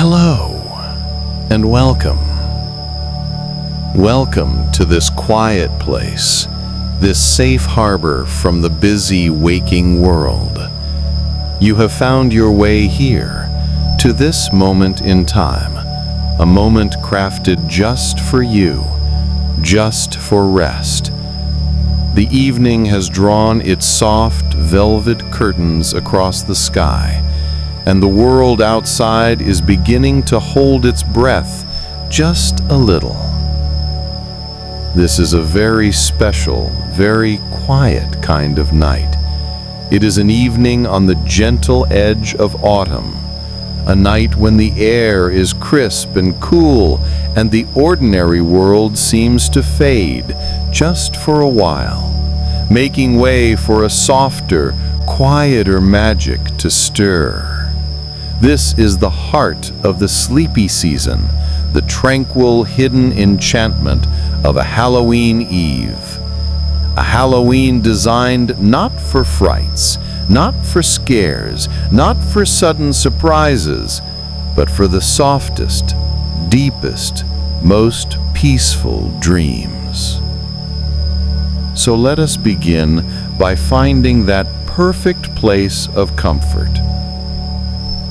Hello and welcome. Welcome to this quiet place, this safe harbor from the busy waking world. You have found your way here, to this moment in time, a moment crafted just for you, just for rest. The evening has drawn its soft velvet curtains across the sky, and the world outside is beginning to hold its breath just a little. This is a very special, very quiet kind of night. It is an evening on the gentle edge of autumn, a night when the air is crisp and cool and the ordinary world seems to fade just for a while, making way for a softer, quieter magic to stir. This is the heart of the sleepy season, the tranquil, hidden enchantment of a Halloween Eve. A Halloween designed not for frights, not for scares, not for sudden surprises, but for the softest, deepest, most peaceful dreams. So let us begin by finding that perfect place of comfort.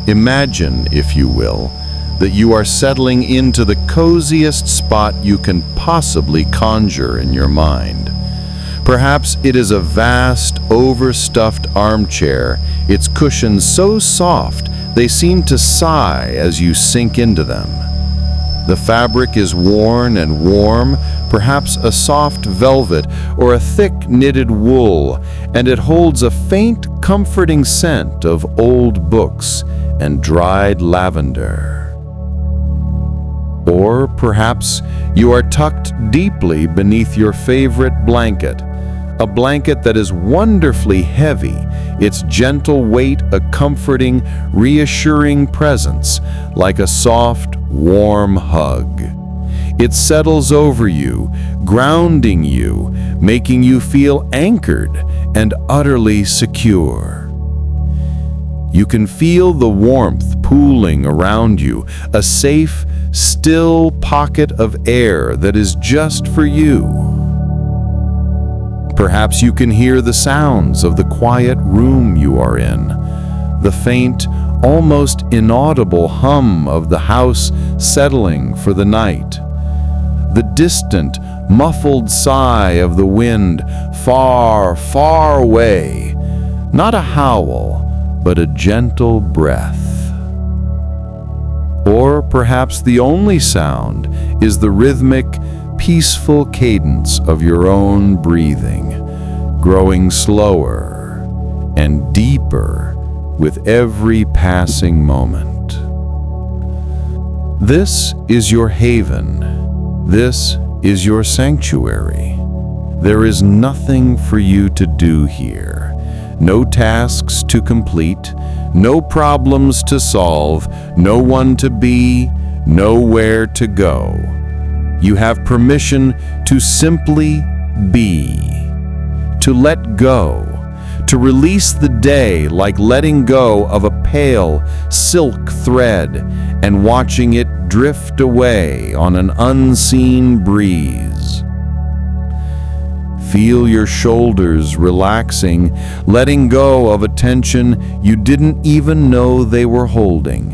Imagine, if you will, that you are settling into the coziest spot you can possibly conjure in your mind. Perhaps it is a vast, overstuffed armchair, its cushions so soft they seem to sigh as you sink into them. The fabric is worn and warm, perhaps a soft velvet or a thick knitted wool, and it holds a faint, comforting scent of old books and dried lavender. Or perhaps you are tucked deeply beneath your favorite blanket, a blanket that is wonderfully heavy, its gentle weight a comforting, reassuring presence, like a soft, warm hug. It settles over you, grounding you, making you feel anchored and utterly secure. You can feel the warmth pooling around you, a safe, still pocket of air that is just for you. Perhaps you can hear the sounds of the quiet room you are in, the faint, almost inaudible hum of the house settling for the night, the distant, muffled sigh of the wind far, far away, not a howl, but a gentle breath. Or perhaps the only sound is the rhythmic, peaceful cadence of your own breathing, growing slower and deeper with every passing moment. This is your haven. This is your sanctuary. There is nothing for you to do here. No tasks to complete, no problems to solve, no one to be, nowhere to go. You have permission to simply be, to let go, to release the day like letting go of a pale silk thread and watching it drift away on an unseen breeze. Feel your shoulders relaxing, letting go of a tension you didn't even know they were holding.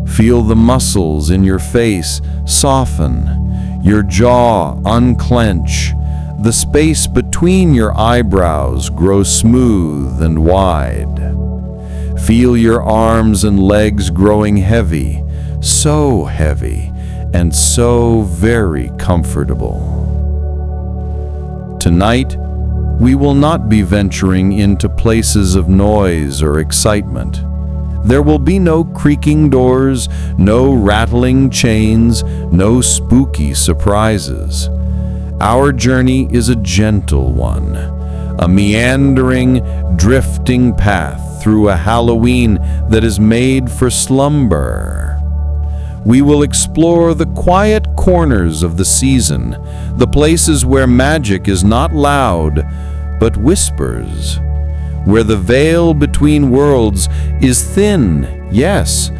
Feel the muscles in your face soften, your jaw unclench, the space between your eyebrows grow smooth and wide. Feel your arms and legs growing heavy, so heavy and so very comfortable. Tonight, we will not be venturing into places of noise or excitement. There will be no creaking doors, no rattling chains, no spooky surprises. Our journey is a gentle one, a meandering, drifting path through a Halloween that is made for slumber. We will explore the quiet corners of the season, the places where magic is not loud, but whispers, where the veil between worlds is thin, yes,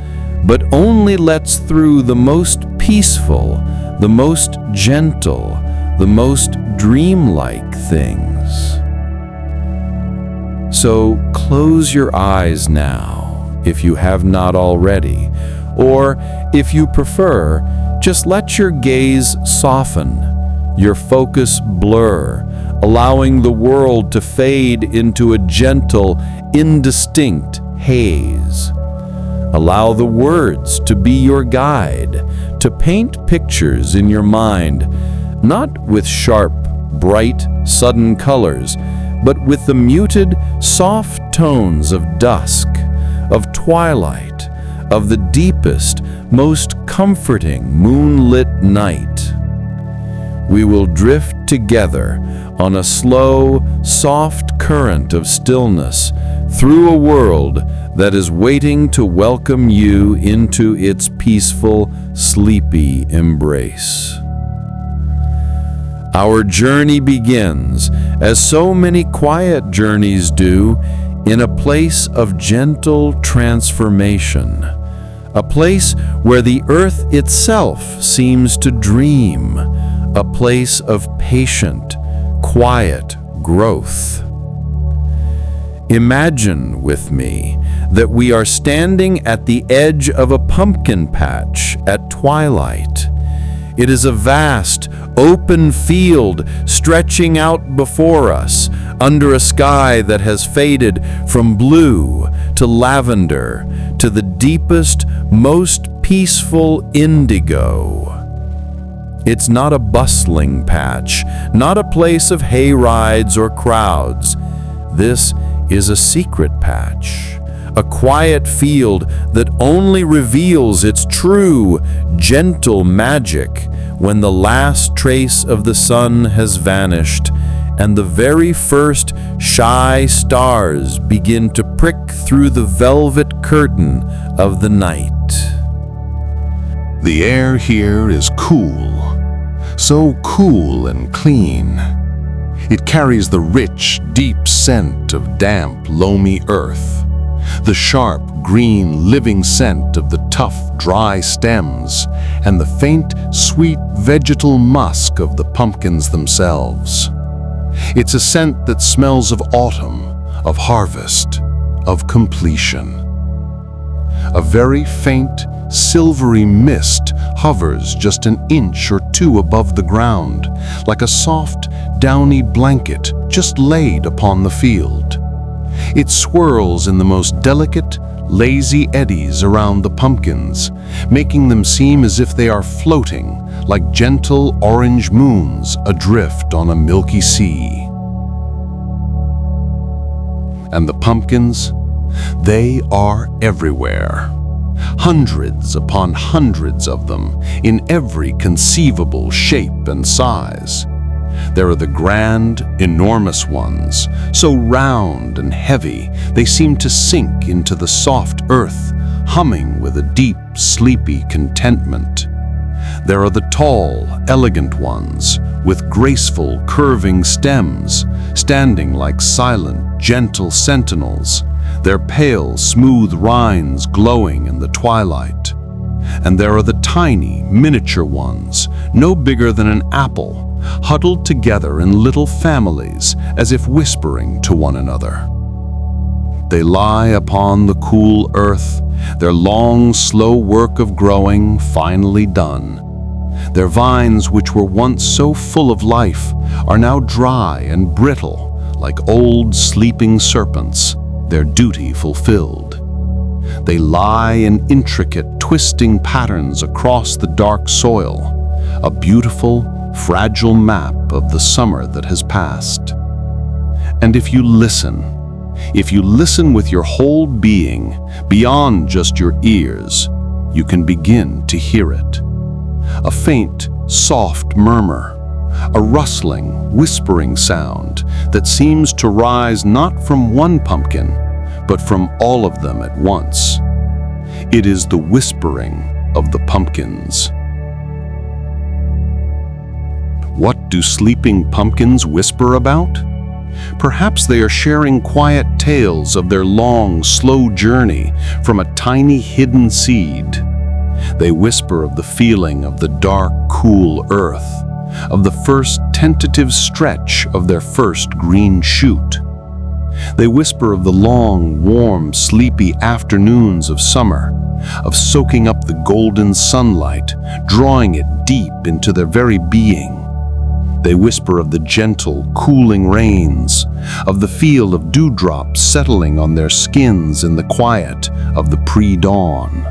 but only lets through the most peaceful, the most gentle, the most dreamlike things. So close your eyes now, if you have not already, or if you prefer, just let your gaze soften, your focus blur, allowing the world to fade into a gentle, indistinct haze. Allow the words to be your guide, to paint pictures in your mind, not with sharp, bright, sudden colors, but with the muted, soft tones of dusk, of twilight, of the deepest, most comforting moonlit night. We will drift together on a slow, soft current of stillness through a world that is waiting to welcome you into its peaceful, sleepy embrace. Our journey begins, as so many quiet journeys do, in a place of gentle transformation, a place where the earth itself seems to dream, a place of patient, quiet growth. Imagine with me that we are standing at the edge of a pumpkin patch at twilight. It is a vast, open field stretching out before us under a sky that has faded from blue to lavender to the deepest, most peaceful indigo. It's not a bustling patch, not a place of hay rides or crowds. This is a secret patch, a quiet field that only reveals its true, gentle magic when the last trace of the sun has vanished and the very first shy stars begin to prick through the velvet curtain of the night. The air here is cool, so cool and clean. It carries the rich, deep scent of damp, loamy earth, the sharp, green, living scent of the tough, dry stems, and the faint, sweet, vegetal musk of the pumpkins themselves. It's a scent that smells of autumn, of harvest, of completion. A very faint, silvery mist hovers just an inch or two above the ground, like a soft, downy blanket just laid upon the field. It swirls in the most delicate, lazy eddies around the pumpkins, making them seem as if they are floating like gentle orange moons adrift on a milky sea. And the pumpkins, they are everywhere. Hundreds upon hundreds of them in every conceivable shape and size. There are the grand, enormous ones, so round and heavy they seem to sink into the soft earth, humming with a deep, sleepy contentment. There are the tall, elegant ones, with graceful, curving stems, standing like silent, gentle sentinels, their pale, smooth rinds glowing in the twilight. And there are the tiny, miniature ones, no bigger than an apple, huddled together in little families as if whispering to one another. They lie upon the cool earth, their long, slow work of growing finally done. Their vines, which were once so full of life, are now dry and brittle, like old sleeping serpents, their duty fulfilled. They lie in intricate, twisting patterns across the dark soil, a beautiful, fragile map of the summer that has passed. And if you listen with your whole being, beyond just your ears, you can begin to hear it. A faint, soft murmur, a rustling, whispering sound that seems to rise not from one pumpkin, but from all of them at once. It is the whispering of the pumpkins. What do sleeping pumpkins whisper about? Perhaps they are sharing quiet tales of their long, slow journey from a tiny hidden seed. They whisper of the feeling of the dark, cool earth, of the first tentative stretch of their first green shoot. They whisper of the long, warm, sleepy afternoons of summer, of soaking up the golden sunlight, drawing it deep into their very being. They whisper of the gentle, cooling rains, of the feel of dewdrops settling on their skins in the quiet of the pre-dawn.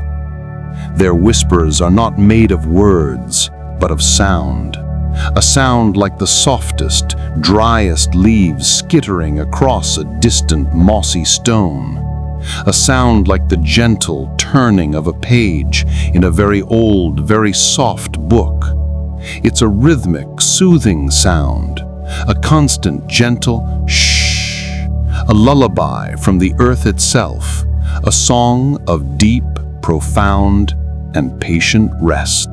Their whispers are not made of words, but of sound. A sound like the softest, driest leaves skittering across a distant mossy stone. A sound like the gentle turning of a page in a very old, very soft book. It's a rhythmic, soothing sound, a constant, gentle shh, a lullaby from the earth itself, a song of deep, profound, and patient rest.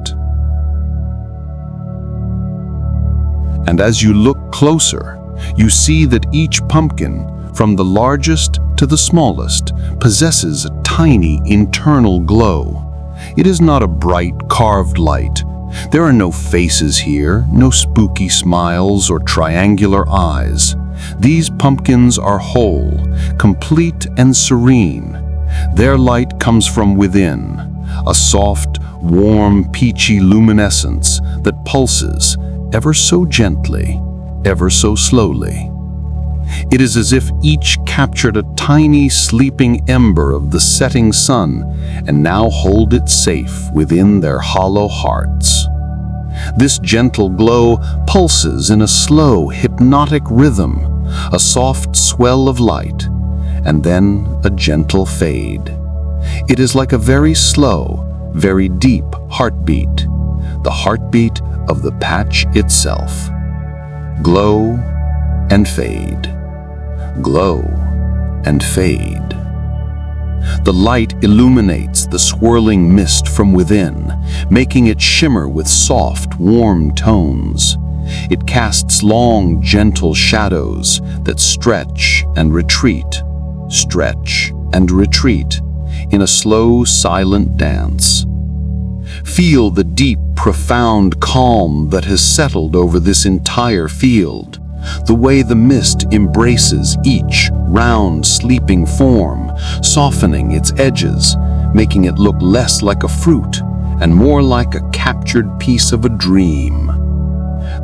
And as you look closer, you see that each pumpkin, from the largest to the smallest, possesses a tiny internal glow. It is not a bright, carved light. There are no faces here, no spooky smiles or triangular eyes. These pumpkins are whole, complete and serene. Their light comes from within, a soft, warm, peachy luminescence that pulses ever so gently, ever so slowly. It is as if each captured a tiny sleeping ember of the setting sun and now hold it safe within their hollow hearts. This gentle glow pulses in a slow, hypnotic rhythm, a soft swell of light, and then a gentle fade. It is like a very slow, very deep heartbeat, the heartbeat of the patch itself. Glow and fade. Glow and fade. The light illuminates the swirling mist from within, making it shimmer with soft, warm tones. It casts long, gentle shadows that stretch and retreat in a slow, silent dance. Feel the deep, profound calm that has settled over this entire field. The way the mist embraces each round, sleeping form, softening its edges, making it look less like a fruit and more like a captured piece of a dream.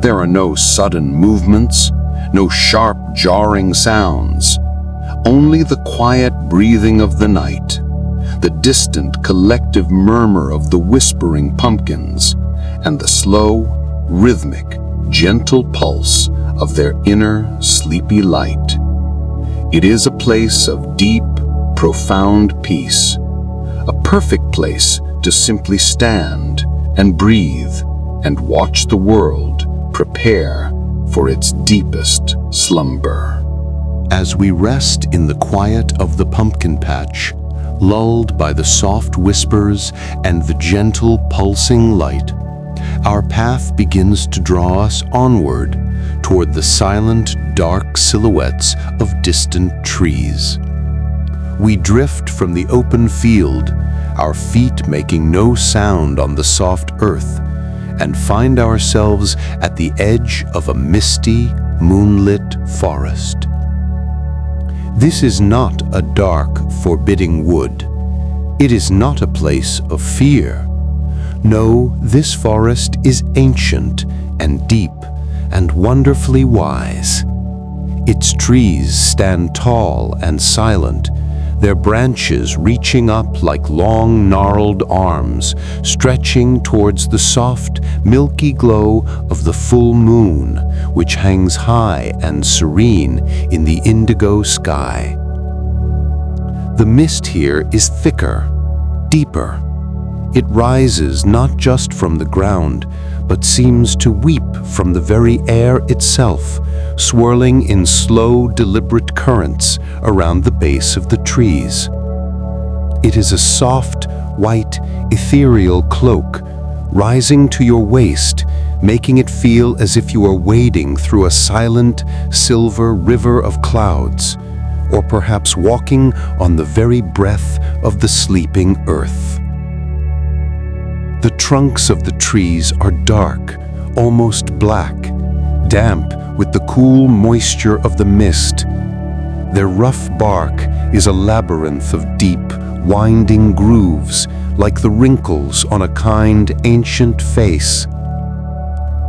There are no sudden movements, no sharp, jarring sounds, only the quiet breathing of the night, the distant collective murmur of the whispering pumpkins, and the slow, rhythmic, gentle pulse of their inner, sleepy light. It is a place of deep, profound peace, a perfect place to simply stand and breathe and watch the world prepare for its deepest slumber. As we rest in the quiet of the pumpkin patch, lulled by the soft whispers and the gentle pulsing light, our path begins to draw us onward toward the silent, dark silhouettes of distant trees. We drift from the open field, our feet making no sound on the soft earth, and find ourselves at the edge of a misty, moonlit forest. This is not a dark, forbidding wood. It is not a place of fear. No, this forest is ancient and deep and wonderfully wise. Its trees stand tall and silent, their branches reaching up like long gnarled arms, stretching towards the soft, milky glow of the full moon, which hangs high and serene in the indigo sky. The mist here is thicker, deeper. It rises not just from the ground, but seems to weep from the very air itself, swirling in slow, deliberate currents around the base of the trees. It is a soft, white, ethereal cloak, rising to your waist, making it feel as if you are wading through a silent, silver river of clouds, or perhaps walking on the very breath of the sleeping earth. The trunks of the trees are dark, almost black, damp with the cool moisture of the mist. Their rough bark is a labyrinth of deep, winding grooves, like the wrinkles on a kind, ancient face.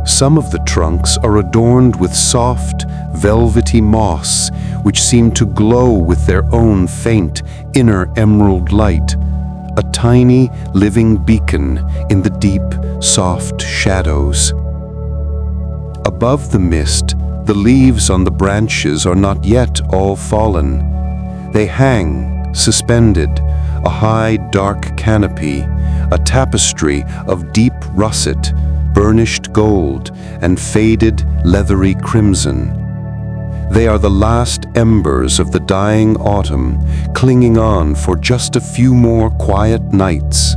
Some of the trunks are adorned with soft, velvety moss, which seem to glow with their own faint, inner emerald light, a tiny, living beacon in the deep, soft shadows. Above the mist, the leaves on the branches are not yet all fallen. They hang, suspended, a high, dark canopy, a tapestry of deep russet, burnished gold, and faded, leathery crimson. They are the last embers of the dying autumn, clinging on for just a few more quiet nights.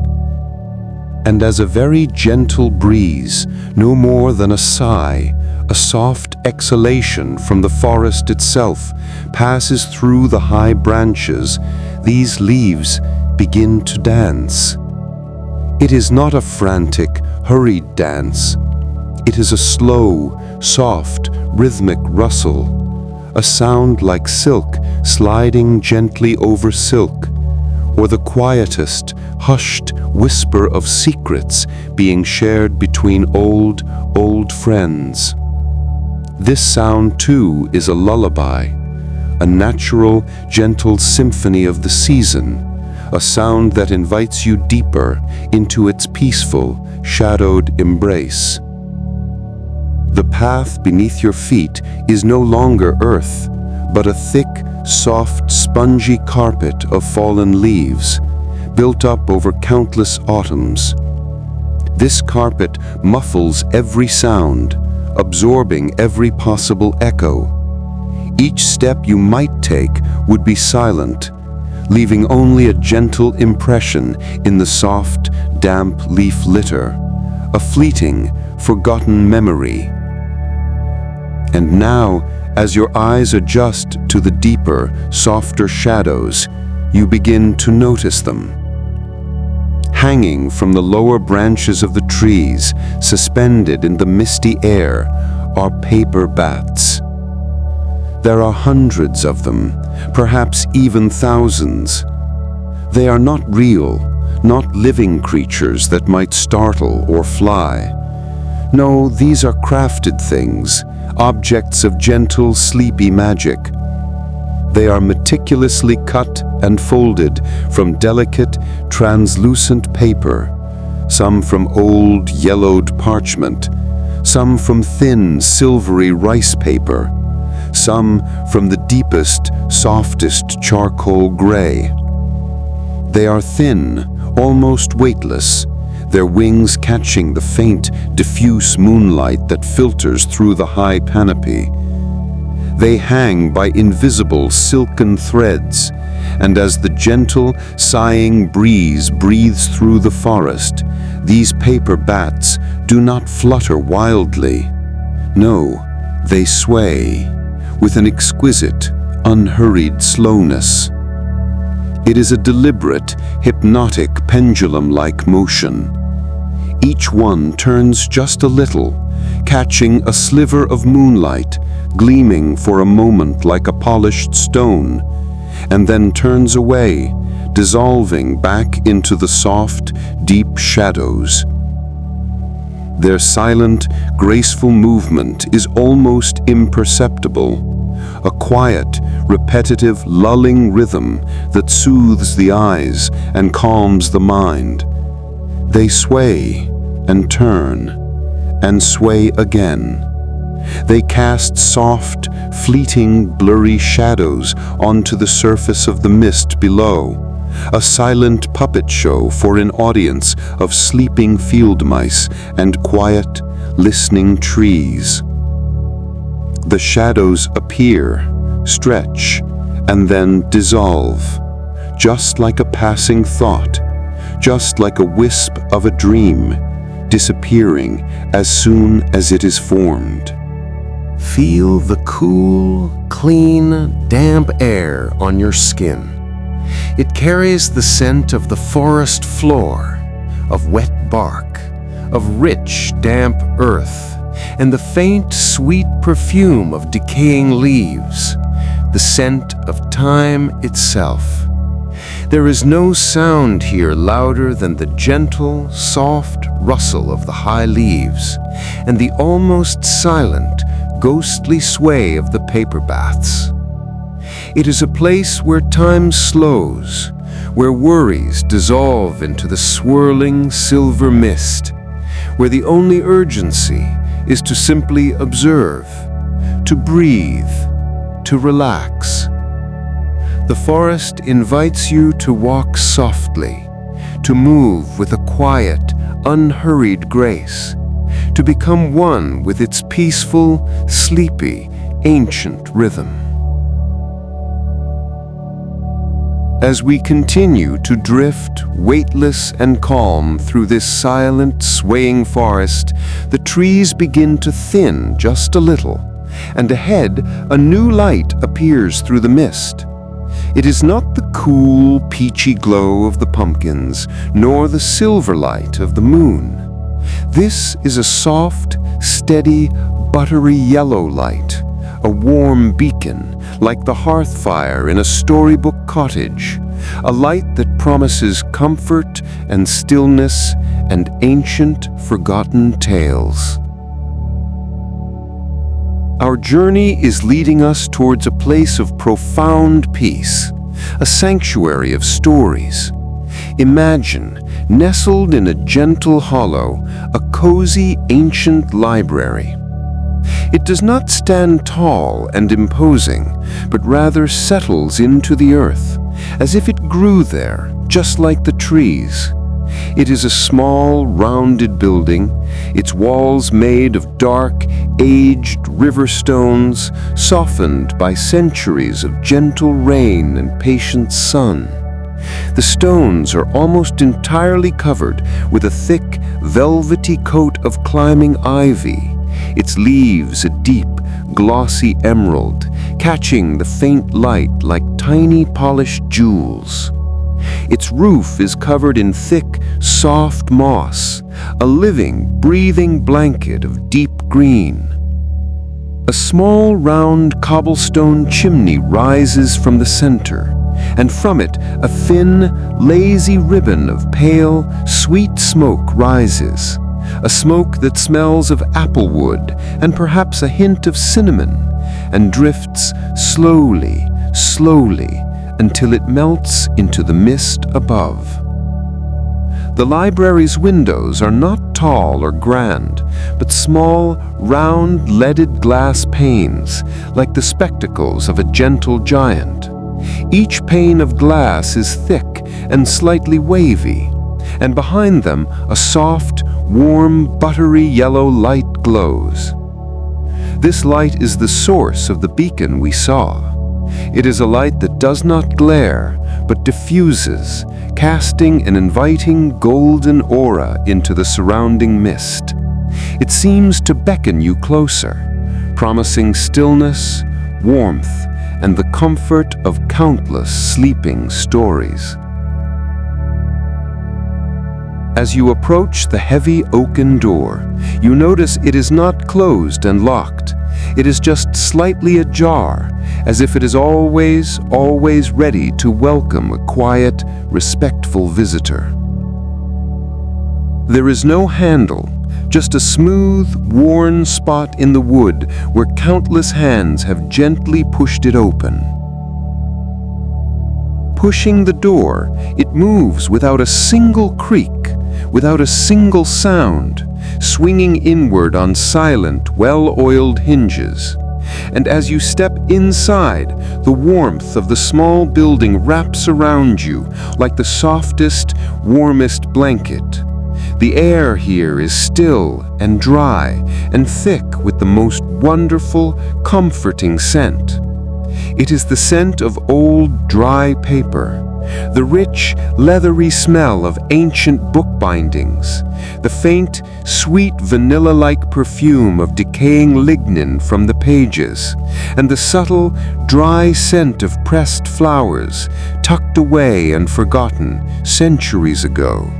And as a very gentle breeze, no more than a sigh, a soft exhalation from the forest itself, passes through the high branches, these leaves begin to dance. It is not a frantic, hurried dance. It is a slow, soft, rhythmic rustle, a sound like silk sliding gently over silk, or the quietest, hushed whisper of secrets being shared between old friends. This sound, too, is a lullaby, a natural, gentle symphony of the season, a sound that invites you deeper into its peaceful, shadowed embrace. The path beneath your feet is no longer earth, but a thick, soft, spongy carpet of fallen leaves, built up over countless autumns. This carpet muffles every sound, absorbing every possible echo. Each step you might take would be silent, leaving only a gentle impression in the soft, damp leaf litter, a fleeting, forgotten memory. And now, as your eyes adjust to the deeper, softer shadows, you begin to notice them. Hanging from the lower branches of the trees, suspended in the misty air, are paper bats. There are hundreds of them, perhaps even thousands. They are not real, not living creatures that might startle or fly. No, these are crafted things, objects of gentle, sleepy magic. They are meticulously cut and folded from delicate, translucent paper, some from old, yellowed parchment, some from thin, silvery rice paper, some from the deepest, softest charcoal gray. They are thin, almost weightless, their wings catching the faint, diffuse moonlight that filters through the high canopy. They hang by invisible silken threads, and as the gentle, sighing breeze breathes through the forest, these paper bats do not flutter wildly. No, they sway with an exquisite, unhurried slowness. It is a deliberate, hypnotic, pendulum-like motion. Each one turns just a little, catching a sliver of moonlight, gleaming for a moment like a polished stone, and then turns away, dissolving back into the soft, deep shadows. Their silent, graceful movement is almost imperceptible, a quiet, repetitive, lulling rhythm that soothes the eyes and calms the mind. They sway and turn and sway again. They cast soft, fleeting, blurry shadows onto the surface of the mist below, a silent puppet show for an audience of sleeping field mice and quiet, listening trees. The shadows appear, stretch, and then dissolve, just like a passing thought, just like a wisp of a dream, disappearing as soon as it is formed. Feel the cool, clean, damp air on your skin. It carries the scent of the forest floor, of wet bark, of rich, damp earth, and the faint, sweet perfume of decaying leaves, the scent of time itself. There is no sound here louder than the gentle, soft rustle of the high leaves and the almost silent, ghostly sway of the paper baths. It is a place where time slows, where worries dissolve into the swirling silver mist, where the only urgency is to simply observe, to breathe, to relax. The forest invites you to walk softly, to move with a quiet, unhurried grace, to become one with its peaceful, sleepy, ancient rhythm. As we continue to drift, weightless and calm through this silent, swaying forest, the trees begin to thin just a little, and ahead a new light appears through the mist. It is not the cool, peachy glow of the pumpkins, nor the silver light of the moon. This is a soft, steady, buttery yellow light, a warm beacon, like the hearth fire in a storybook cottage, a light that promises comfort and stillness and ancient, forgotten tales. Our journey is leading us towards a place of profound peace, a sanctuary of stories. Imagine, nestled in a gentle hollow, a cozy ancient library. It does not stand tall and imposing, but rather settles into the earth, as if it grew there, just like the trees. It is a small, rounded building, its walls made of dark, aged river stones, softened by centuries of gentle rain and patient sun. The stones are almost entirely covered with a thick, velvety coat of climbing ivy, its leaves a deep, glossy emerald, catching the faint light like tiny polished jewels. Its roof is covered in thick, soft moss, a living, breathing blanket of deep green. A small, round cobblestone chimney rises from the center, and from it a thin, lazy ribbon of pale, sweet smoke rises, a smoke that smells of applewood and perhaps a hint of cinnamon, and drifts slowly, slowly, until it melts into the mist above. The library's windows are not tall or grand, but small, round, leaded glass panes, like the spectacles of a gentle giant. Each pane of glass is thick and slightly wavy, and behind them a soft, warm, buttery yellow light glows. This light is the source of the beacon we saw. It is a light that does not glare, but diffuses, casting an inviting golden aura into the surrounding mist. It seems to beckon you closer, promising stillness, warmth, and the comfort of countless sleeping stories. As you approach the heavy oaken door, you notice it is not closed and locked. It is just slightly ajar, as if it is always ready to welcome a quiet, respectful visitor. There is no handle, just a smooth, worn spot in the wood where countless hands have gently pushed it open. Pushing the door, it moves without a single creak, without a single sound, swinging inward on silent, well-oiled hinges. And as you step inside, the warmth of the small building wraps around you like the softest, warmest blanket. The air here is still and dry and thick with the most wonderful, comforting scent. It is the scent of old, dry paper, The rich, leathery smell of ancient bookbindings, the faint, sweet vanilla-like perfume of decaying lignin from the pages, and the subtle, dry scent of pressed flowers tucked away and forgotten centuries ago.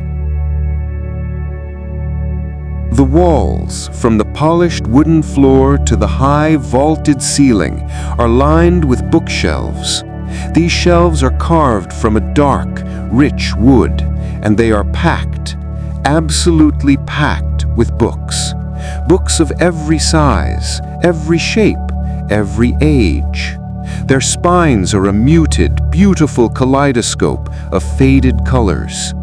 The walls, from the polished wooden floor to the high vaulted ceiling, are lined with bookshelves. These shelves are carved from a dark, rich wood, and they are packed, absolutely packed with books. Books of every size, every shape, every age. Their spines are a muted, beautiful kaleidoscope of faded colors.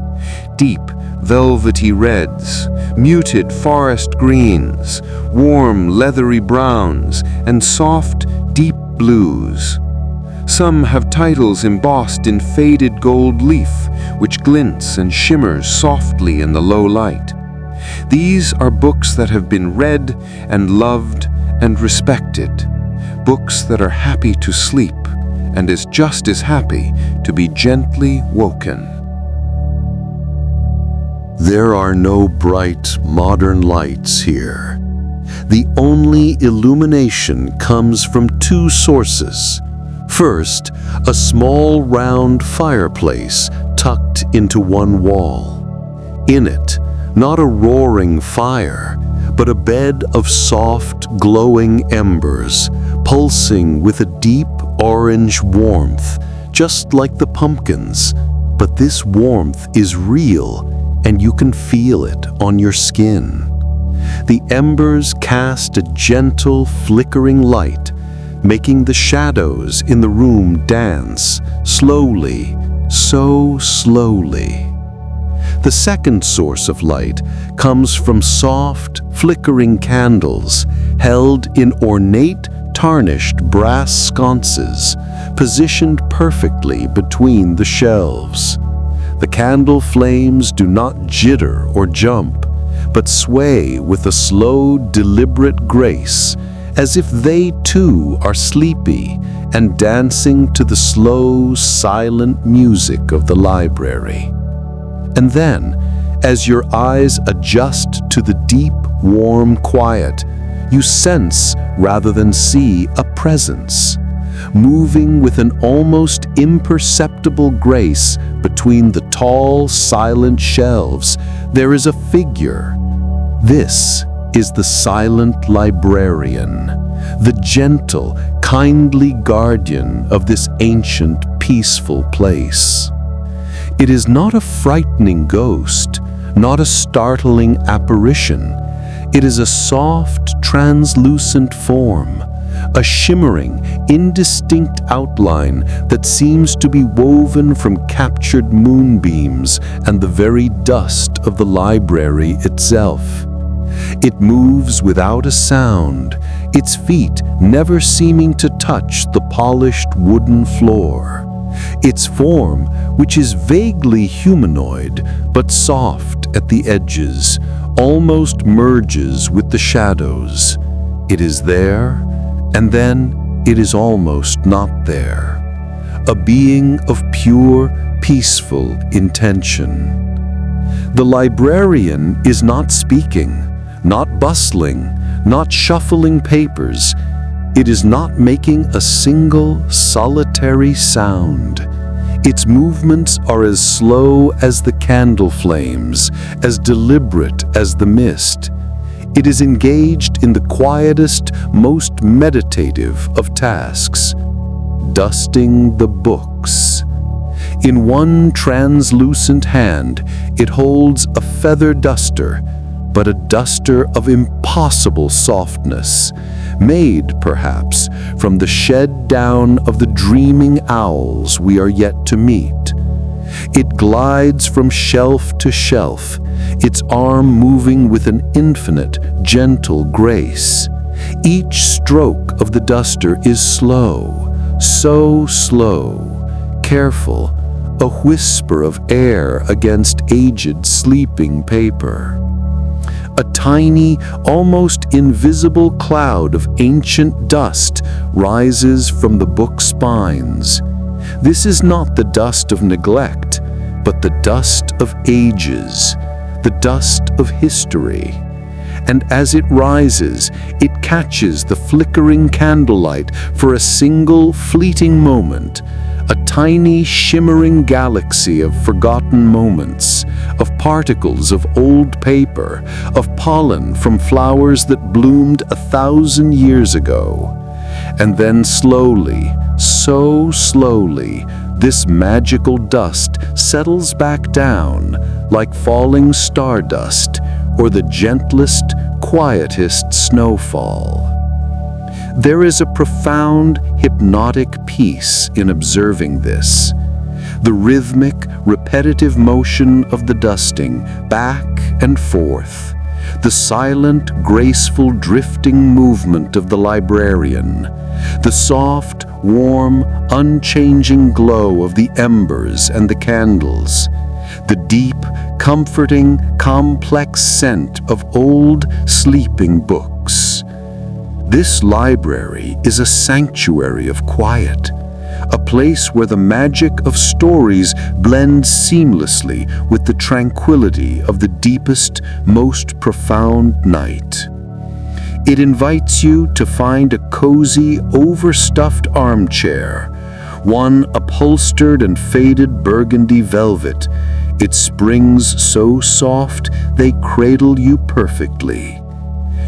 Deep, velvety reds, muted forest greens, warm, leathery browns, and soft, deep blues. Some have titles embossed in faded gold leaf, which glints and shimmers softly in the low light. These are books that have been read and loved and respected. Books that are happy to sleep and is just as happy to be gently woken. There are no bright, modern lights here. The only illumination comes from two sources. First, a small round fireplace tucked into one wall. In it, not a roaring fire, but a bed of soft, glowing embers, pulsing with a deep orange warmth, just like the pumpkins. But this warmth is real, and you can feel it on your skin. The embers cast a gentle, flickering light, making the shadows in the room dance slowly, so slowly. The second source of light comes from soft, flickering candles held in ornate, tarnished brass sconces, positioned perfectly between the shelves. The candle flames do not jitter or jump, but sway with a slow, deliberate grace, as if they too are sleepy and dancing to the slow, silent music of the library. And then, as your eyes adjust to the deep, warm quiet, you sense rather than see a presence, moving with an almost imperceptible grace between the tall, silent shelves. There is a figure. This is the silent librarian, the gentle, kindly guardian of this ancient, peaceful place. It is not a frightening ghost, not a startling apparition. It is a soft, translucent form, a shimmering, indistinct outline that seems to be woven from captured moonbeams and the very dust of the library itself. It moves without a sound, its feet never seeming to touch the polished wooden floor. Its form, which is vaguely humanoid but soft at the edges, almost merges with the shadows. It is there, and then it is almost not there. A being of pure, peaceful intention. The librarian is not speaking, not bustling, not shuffling papers. It is not making a single, solitary sound. Its movements are as slow as the candle flames, as deliberate as the mist. It is engaged in the quietest, most meditative of tasks, dusting the books. In one translucent hand, it holds a feather duster, but a duster of impossible softness, made, perhaps, from the shed down of the dreaming owls we are yet to meet. It glides from shelf to shelf, its arm moving with an infinite, gentle grace. Each stroke of the duster is slow, so slow, careful, a whisper of air against aged, sleeping paper. A tiny, almost invisible cloud of ancient dust rises from the book spines. This is not the dust of neglect, but the dust of ages, the dust of history. And as it rises, it catches the flickering candlelight for a single fleeting moment, a tiny shimmering galaxy of forgotten moments, of particles of old paper, of pollen from flowers that bloomed 1,000 years ago. And then slowly, so slowly, this magical dust settles back down like falling stardust or the gentlest, quietest snowfall. There is a profound, hypnotic peace in observing this. The rhythmic, repetitive motion of the dusting back and forth, the silent, graceful, drifting movement of the librarian, the soft, warm, unchanging glow of the embers and the candles, the deep, comforting, complex scent of old, sleeping books. This library is a sanctuary of quiet, a place where the magic of stories blends seamlessly with the tranquility of the deepest, most profound night. It invites you to find a cozy, overstuffed armchair, one upholstered in faded burgundy velvet, its springs so soft they cradle you perfectly.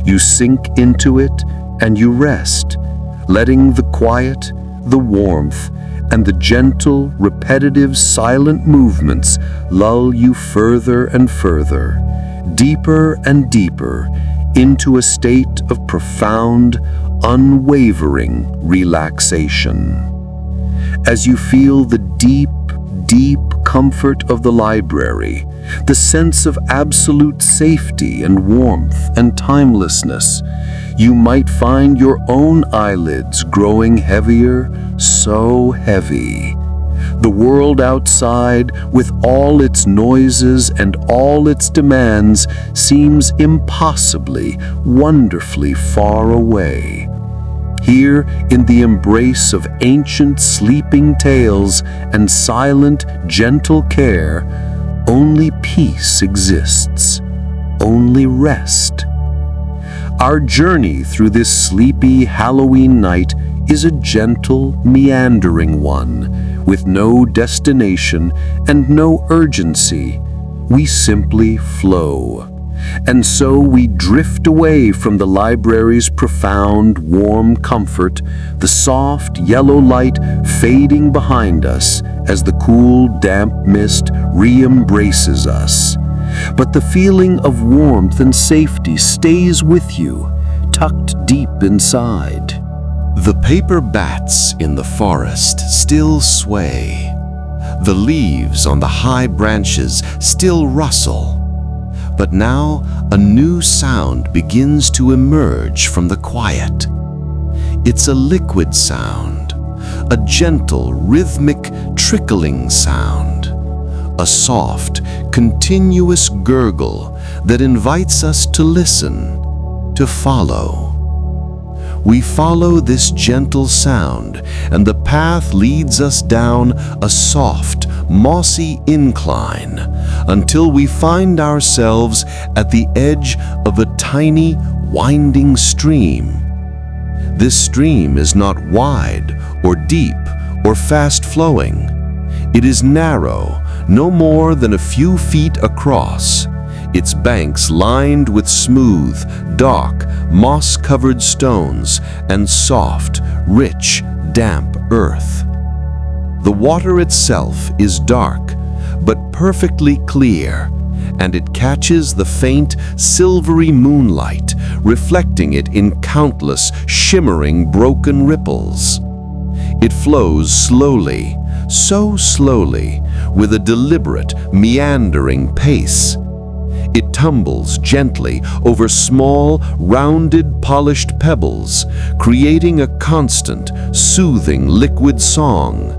You sink into it and you rest, letting the quiet, the warmth, and the gentle, repetitive, silent movements lull you further and further, deeper and deeper, into a state of profound, unwavering relaxation. As you feel the deep, deep comfort of the library, the sense of absolute safety and warmth and timelessness, you might find your own eyelids growing heavier, so heavy. The world outside, with all its noises and all its demands, seems impossibly, wonderfully far away. Here, in the embrace of ancient sleeping tales and silent, gentle care, only peace exists, only rest. Our journey through this sleepy Halloween night is a gentle, meandering one, with no destination and no urgency. We simply flow. And so we drift away from the library's profound, warm comfort, the soft, yellow light fading behind us as the cool, damp mist re-embraces us. But the feeling of warmth and safety stays with you, tucked deep inside. The paper bats in the forest still sway. The leaves on the high branches still rustle. But now a new sound begins to emerge from the quiet. It's a liquid sound, a gentle, rhythmic, trickling sound, a soft, continuous gurgle that invites us to listen, to follow. We follow this gentle sound, and the path leads us down a soft, mossy incline until we find ourselves at the edge of a tiny, winding stream. This stream is not wide or deep or fast-flowing. It is narrow, no more than a few feet across, its banks lined with smooth, dark, moss-covered stones and soft, rich, damp earth. The water itself is dark, but perfectly clear, and it catches the faint, silvery moonlight, reflecting it in countless, shimmering, broken ripples. It flows slowly, so slowly, with a deliberate, meandering pace. It tumbles gently over small, rounded, polished pebbles, creating a constant, soothing, liquid song.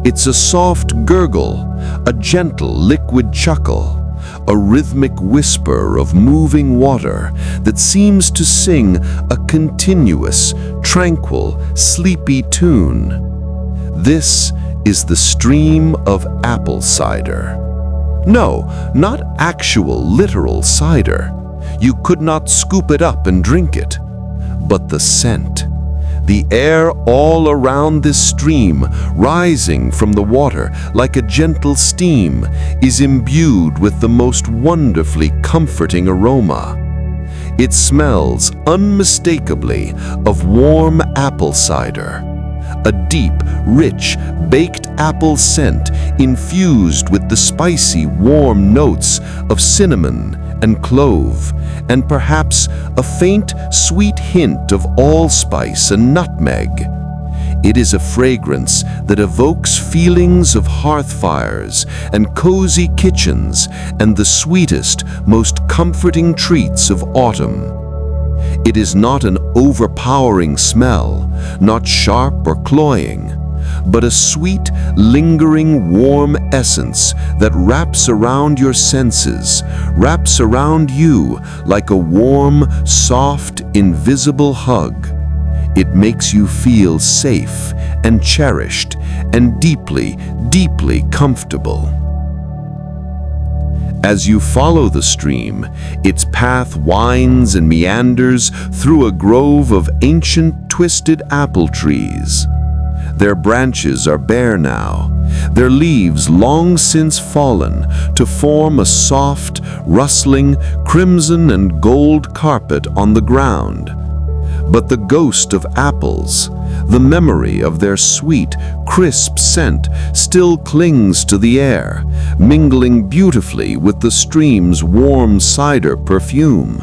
It's a soft gurgle, a gentle, liquid chuckle, a rhythmic whisper of moving water that seems to sing a continuous, tranquil, sleepy tune. This is the stream of apple cider. No, not actual literal cider. You could not scoop it up and drink it. But the scent. The air all around this stream, rising from the water like a gentle steam, is imbued with the most wonderfully comforting aroma. It smells unmistakably of warm apple cider. A deep, rich, baked apple scent infused with the spicy, warm notes of cinnamon and clove, and perhaps a faint, sweet hint of allspice and nutmeg. It is a fragrance that evokes feelings of hearth fires and cozy kitchens and the sweetest, most comforting treats of autumn. It is not an overpowering smell, not sharp or cloying, but a sweet, lingering, warm essence that wraps around your senses, wraps around you like a warm, soft, invisible hug. It makes you feel safe and cherished and deeply, deeply comfortable. As you follow the stream, its path winds and meanders through a grove of ancient, twisted apple trees. Their branches are bare now, their leaves long since fallen to form a soft, rustling, crimson and gold carpet on the ground. But the ghost of apples, the memory of their sweet, crisp scent still clings to the air, mingling beautifully with the stream's warm cider perfume.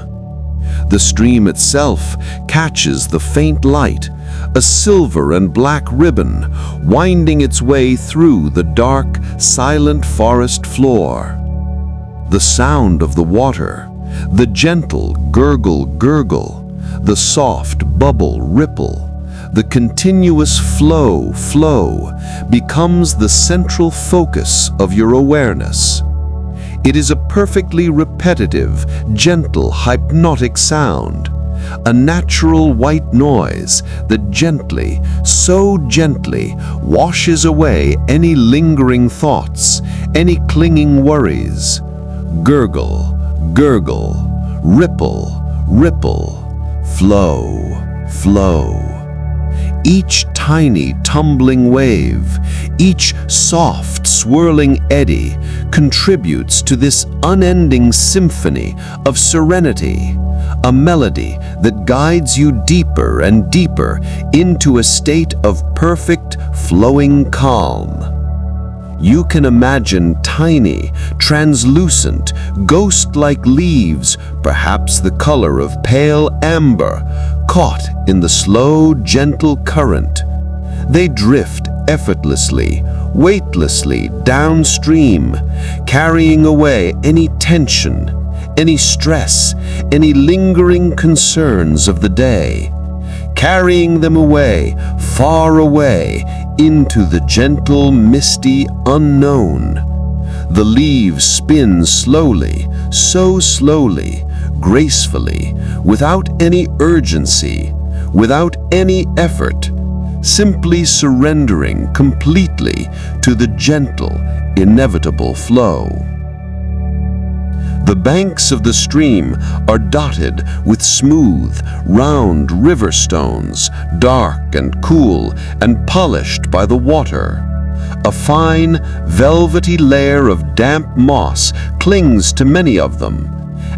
The stream itself catches the faint light, a silver and black ribbon winding its way through the dark, silent forest floor. The sound of the water, the gentle gurgle, the soft bubble ripple, the continuous flow becomes the central focus of your awareness. It is a perfectly repetitive, gentle, hypnotic sound, a natural white noise that gently, so gently, washes away any lingering thoughts, any clinging worries. Gurgle, ripple, flow. Each tiny tumbling wave, each soft swirling eddy contributes to this unending symphony of serenity, a melody that guides you deeper and deeper into a state of perfect flowing calm. You can imagine tiny, translucent, ghost-like leaves, perhaps the color of pale amber, caught in the slow, gentle current. They drift effortlessly, weightlessly downstream, carrying away any tension, any stress, any lingering concerns of the day, carrying them away, far away, into the gentle, misty unknown. The leaves spin slowly, so slowly, gracefully, without any urgency, without any effort, simply surrendering completely to the gentle, inevitable flow. The banks of the stream are dotted with smooth, round river stones, dark and cool and polished by the water. A fine, velvety layer of damp moss clings to many of them,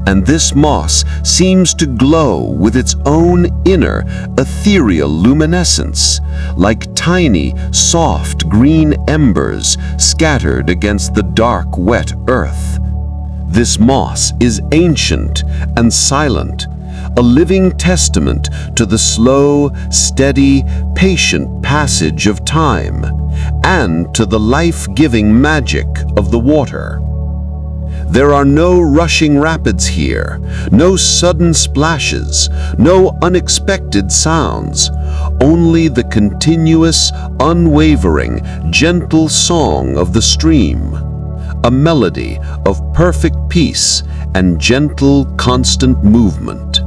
and this moss seems to glow with its own inner, ethereal luminescence, like tiny, soft green embers scattered against the dark, wet earth. This moss is ancient and silent, a living testament to the slow, steady, patient passage of time, and to the life-giving magic of the water. There are no rushing rapids here, no sudden splashes, no unexpected sounds, only the continuous, unwavering, gentle song of the stream, a melody of perfect peace and gentle, constant movement.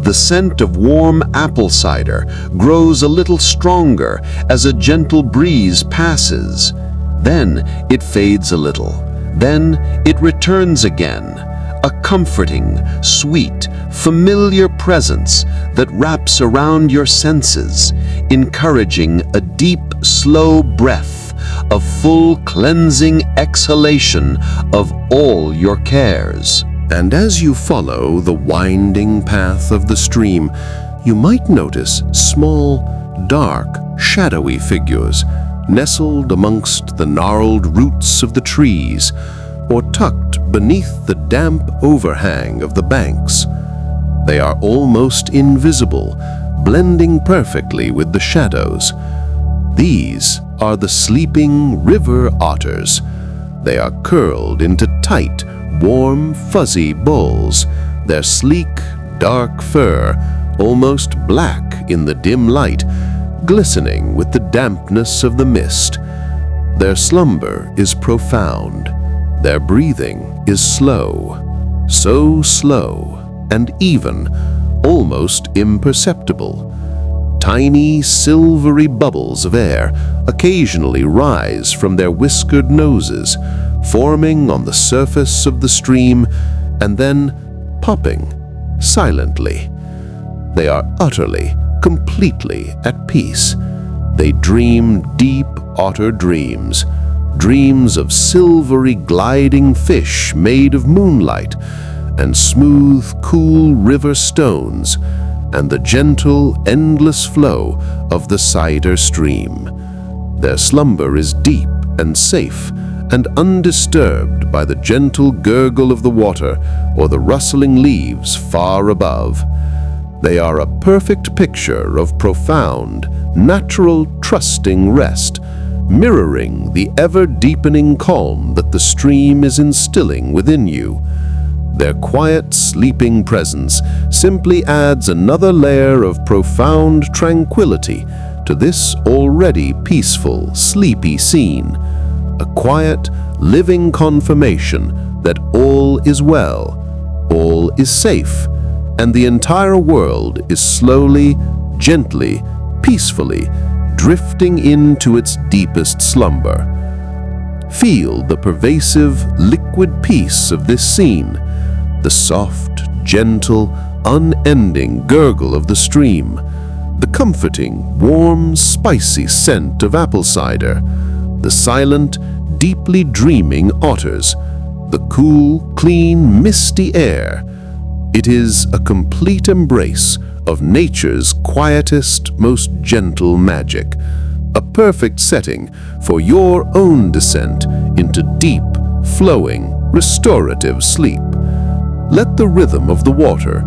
The scent of warm apple cider grows a little stronger as a gentle breeze passes. Then it fades a little. Then it returns again, a comforting, sweet, familiar presence that wraps around your senses, encouraging a deep, slow breath, a full cleansing exhalation of all your cares. And as you follow the winding path of the stream, you might notice small, dark, shadowy figures nestled amongst the gnarled roots of the trees or tucked beneath the damp overhang of the banks. They are almost invisible, blending perfectly with the shadows. These are the sleeping river otters. They are curled into tight, warm, fuzzy balls, their sleek, dark fur, almost black in the dim light, glistening with the dampness of the mist. Their slumber is profound. Their breathing is slow, so slow and even, almost imperceptible. Tiny, silvery bubbles of air occasionally rise from their whiskered noses, forming on the surface of the stream and then popping silently. They are utterly, completely at peace. They dream deep otter dreams, dreams of silvery gliding fish made of moonlight and smooth, cool river stones and the gentle, endless flow of the cider stream. Their slumber is deep and safe and undisturbed by the gentle gurgle of the water or the rustling leaves far above. They are a perfect picture of profound, natural, trusting rest, mirroring the ever-deepening calm that the stream is instilling within you. Their quiet, sleeping presence simply adds another layer of profound tranquility to this already peaceful, sleepy scene. A quiet, living confirmation that all is well, all is safe, and the entire world is slowly, gently, peacefully drifting into its deepest slumber. Feel the pervasive, liquid peace of this scene, the soft, gentle, unending gurgle of the stream, the comforting, warm, spicy scent of apple cider, the silent, deeply dreaming otters, the cool, clean, misty air. It is a complete embrace of nature's quietest, most gentle magic, a perfect setting for your own descent into deep, flowing, restorative sleep. Let the rhythm of the water,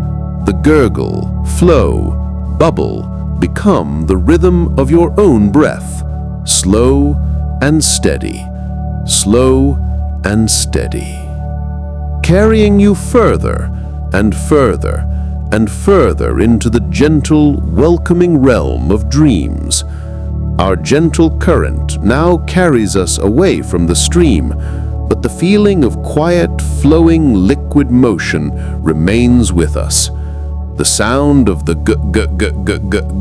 the gurgle, flow, bubble, become the rhythm of your own breath, slow and steady, slow and steady, carrying you further and further and further into the gentle, welcoming realm of dreams. Our gentle current now carries us away from the stream, but the feeling of quiet, flowing liquid motion remains with us. The sound of the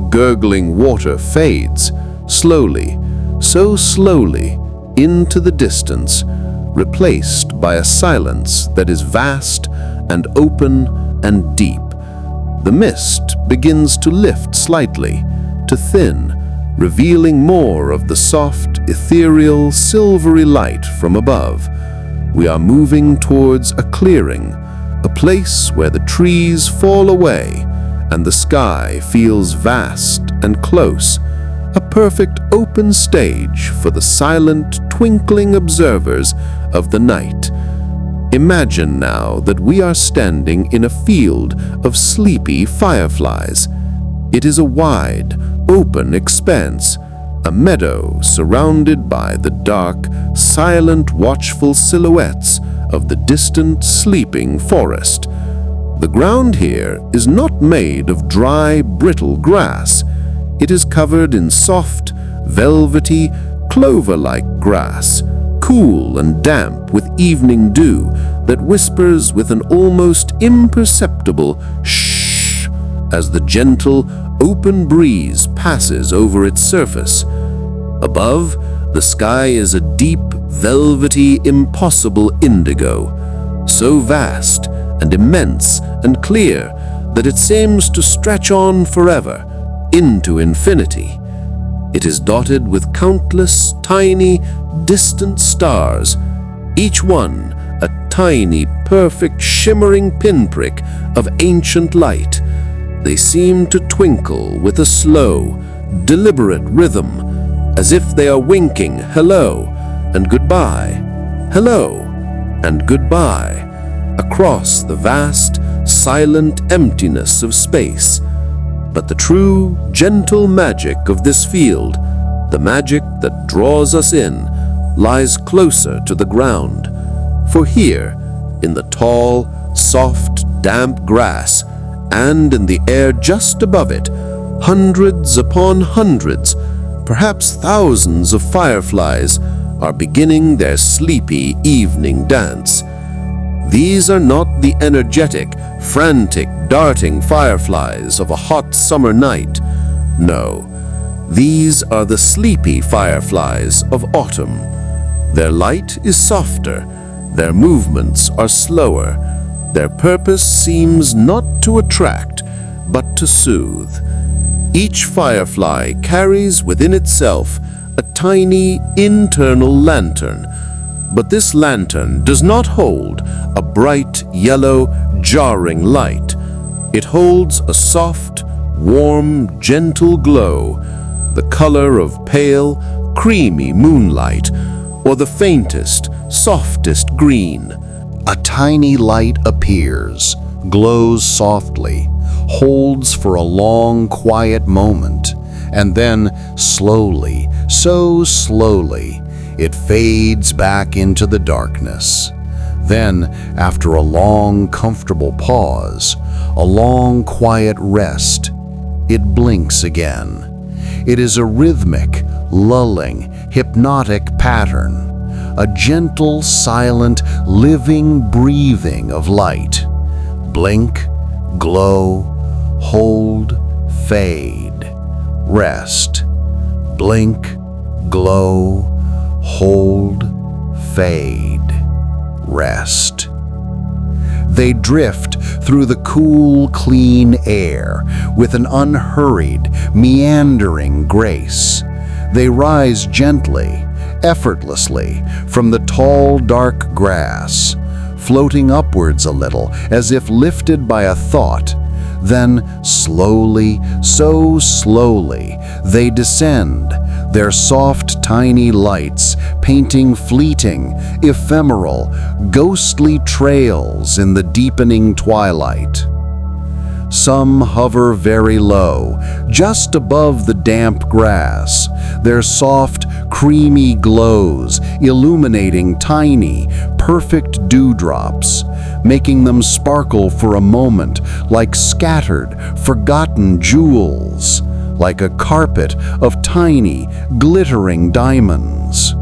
gurgling water fades, slowly, so slowly, into the distance, replaced by a silence that is vast and open and deep. The mist begins to lift slightly, to thin, revealing more of the soft, ethereal, silvery light from above. We are moving towards a clearing, a place where the trees fall away and the sky feels vast and close, a perfect open stage for the silent, twinkling observers of the night. Imagine now that we are standing in a field of sleepy fireflies. It is a wide, open expanse, a meadow surrounded by the dark, silent, watchful silhouettes of the distant, sleeping forest. The ground here is not made of dry, brittle grass. It is covered in soft, velvety, clover-like grass, cool and damp with evening dew that whispers with an almost imperceptible shh as the gentle, open breeze passes over its surface. Above, the sky is a deep, velvety, impossible indigo, so vast and immense and clear that it seems to stretch on forever, into infinity. It is dotted with countless tiny, distant stars, each one a tiny, perfect, shimmering pinprick of ancient light. They seem to twinkle with a slow, deliberate rhythm, as if they are winking hello and goodbye, hello and goodbye, across the vast, silent emptiness of space. But the true, gentle magic of this field, the magic that draws us in, lies closer to the ground. For here, in the tall, soft, damp grass, and in the air just above it, hundreds upon hundreds, perhaps thousands of fireflies are beginning their sleepy evening dance. These are not the energetic, frantic, darting fireflies of a hot summer night. No, these are the sleepy fireflies of autumn. Their light is softer, their movements are slower, their purpose seems not to attract, but to soothe. Each firefly carries within itself a tiny internal lantern, but this lantern does not hold a bright, yellow, jarring light. It holds a soft, warm, gentle glow, the color of pale, creamy moonlight, or the faintest, softest green. A tiny light appears, glows softly, holds for a long, quiet moment, and then slowly, so slowly, it fades back into the darkness. Then, after a long, comfortable pause, a long, quiet rest, it blinks again. It is a rhythmic, lulling, hypnotic pattern, a gentle, silent, living, breathing of light. Blink, glow, hold, fade, rest. Blink, glow, hold, fade, rest. They drift through the cool, clean air with an unhurried, meandering grace. They rise gently, effortlessly from the tall, dark grass, floating upwards a little as if lifted by a thought. Then slowly, so slowly, they descend, their soft, tiny lights painting fleeting, ephemeral, ghostly trails in the deepening twilight. Some hover very low, just above the damp grass, their soft, creamy glows illuminating tiny, perfect dewdrops, making them sparkle for a moment like scattered, forgotten jewels, like a carpet of tiny, glittering diamonds.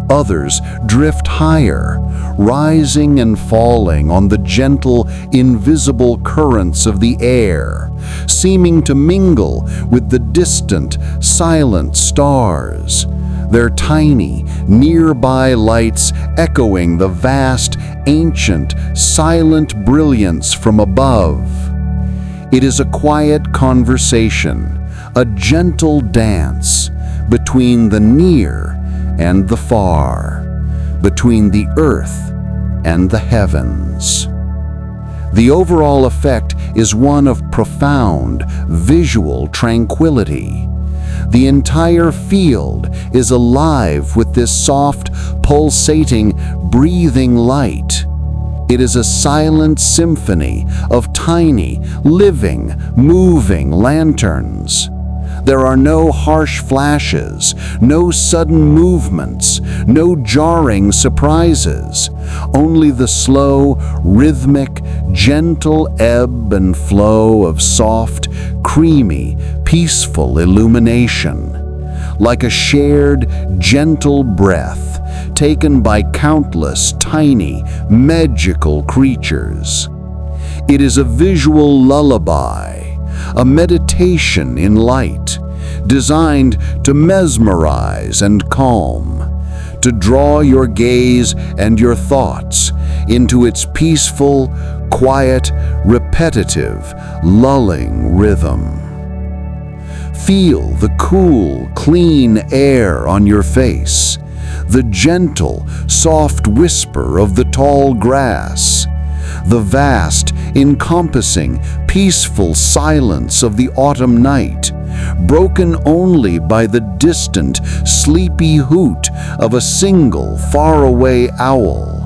Others drift higher, rising and falling on the gentle, invisible currents of the air, seeming to mingle with the distant, silent stars, their tiny, nearby lights echoing the vast, ancient, silent brilliance from above. It is a quiet conversation, a gentle dance between the near and the far, between the earth and the heavens. The overall effect is one of profound visual tranquility. The entire field is alive with this soft, pulsating, breathing light. It is a silent symphony of tiny, living, moving lanterns. There are no harsh flashes, no sudden movements, no jarring surprises, only the slow, rhythmic, gentle ebb and flow of soft, creamy, peaceful illumination, like a shared, gentle breath taken by countless tiny, magical creatures. It is a visual lullaby, a meditation in light, designed to mesmerize and calm, to draw your gaze and your thoughts into its peaceful, quiet, repetitive, lulling rhythm. Feel the cool, clean air on your face, the gentle, soft whisper of the tall grass, the vast, encompassing, peaceful silence of the autumn night, broken only by the distant, sleepy hoot of a single, faraway owl.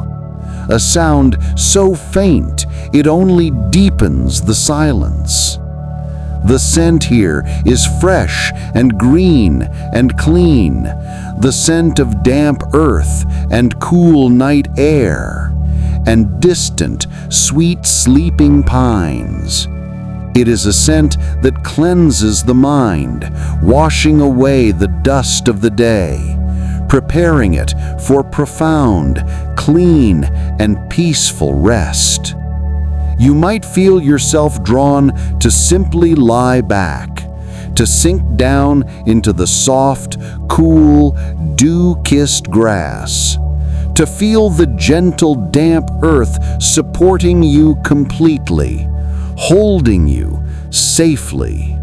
A sound so faint it only deepens the silence. The scent here is fresh and green and clean, the scent of damp earth and cool night air, and distant, sweet sleeping pines. It is a scent that cleanses the mind, washing away the dust of the day, preparing it for profound, clean, and peaceful rest. You might feel yourself drawn to simply lie back, to sink down into the soft, cool, dew-kissed grass, to feel the gentle, damp earth supporting you completely, holding you safely.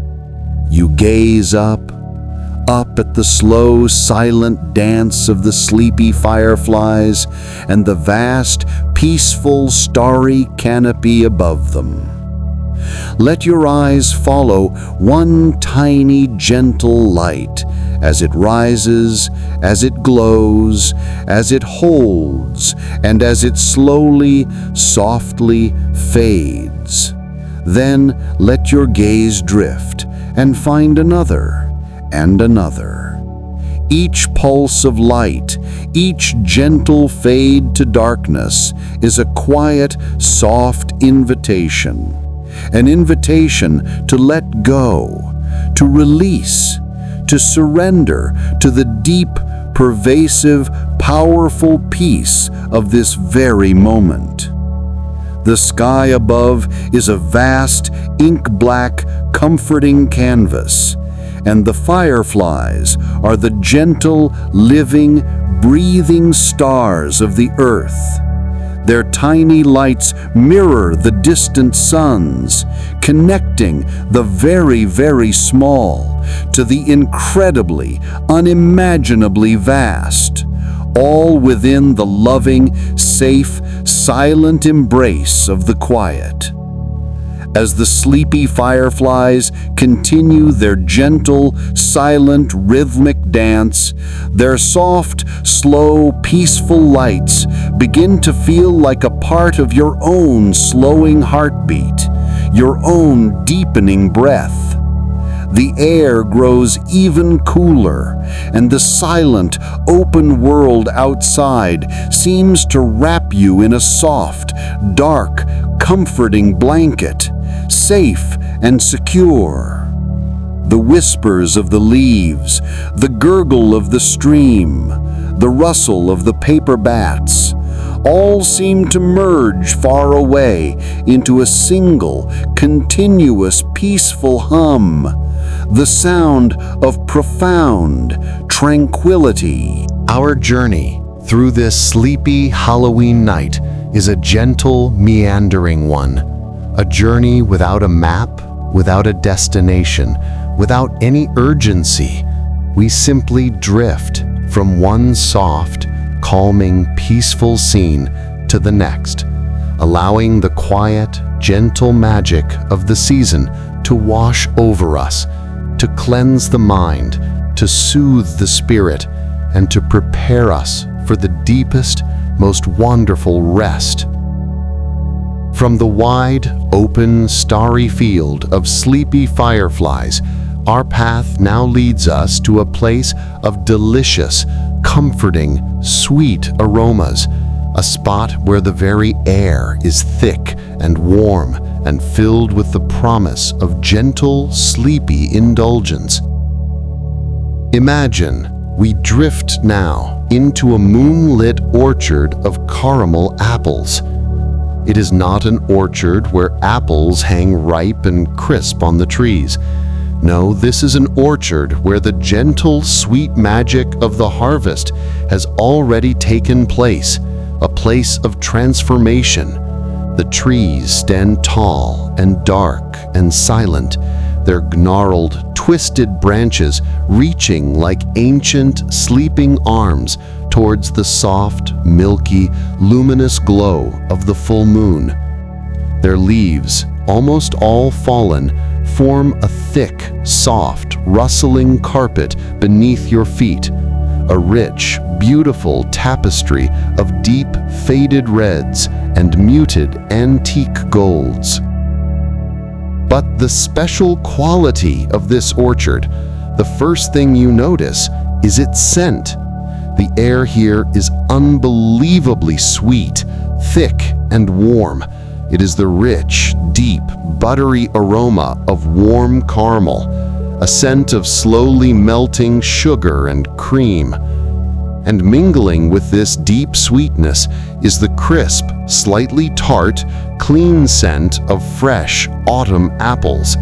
You gaze up at the slow, silent dance of the sleepy fireflies and the vast, peaceful, starry canopy above them. Let your eyes follow one tiny, gentle light as it rises, as it glows, as it holds, and as it slowly, softly fades. Then let your gaze drift and find another and another. Each pulse of light, each gentle fade to darkness is a quiet, soft invitation. An invitation to let go, to release, to surrender to the deep, pervasive, powerful peace of this very moment. The sky above is a vast, ink-black, comforting canvas, and the fireflies are the gentle, living, breathing stars of the earth. Their tiny lights mirror the distant suns, connecting the very, very small to the incredibly, unimaginably vast, all within the loving, safe, silent embrace of the quiet. As the sleepy fireflies continue their gentle, silent, rhythmic dance, their soft, slow, peaceful lights begin to feel like a part of your own slowing heartbeat, your own deepening breath. The air grows even cooler, and the silent, open world outside seems to wrap you in a soft, dark, comforting blanket, safe and secure. The whispers of the leaves, the gurgle of the stream, the rustle of the paper bats, all seem to merge far away into a single, continuous, peaceful hum, the sound of profound tranquility. Our journey through this sleepy Halloween night is a gentle, meandering one. A journey without a map, without a destination, without any urgency. We simply drift from one soft, calming, peaceful scene to the next, allowing the quiet, gentle magic of the season to wash over us, to cleanse the mind, to soothe the spirit, and to prepare us for the deepest, most wonderful rest. From the wide, open, starry field of sleepy fireflies, our path now leads us to a place of delicious, comforting, sweet aromas, a spot where the very air is thick and warm and filled with the promise of gentle, sleepy indulgence. Imagine we drift now into a moonlit orchard of caramel apples. It is not an orchard where apples hang ripe and crisp on the trees. No, this is an orchard where the gentle, sweet magic of the harvest has already taken place, a place of transformation. The trees stand tall and dark and silent, their gnarled, twisted branches reaching like ancient, sleeping arms towards the soft, milky, luminous glow of the full moon. Their leaves, almost all fallen, form a thick, soft, rustling carpet beneath your feet, a rich, beautiful tapestry of deep, faded reds and muted, antique golds. But the special quality of this orchard, the first thing you notice, is its scent. The air here is unbelievably sweet, thick, and warm. It is the rich, deep, buttery aroma of warm caramel, a scent of slowly melting sugar and cream. And mingling with this deep sweetness is the crisp, slightly tart, clean scent of fresh autumn apples.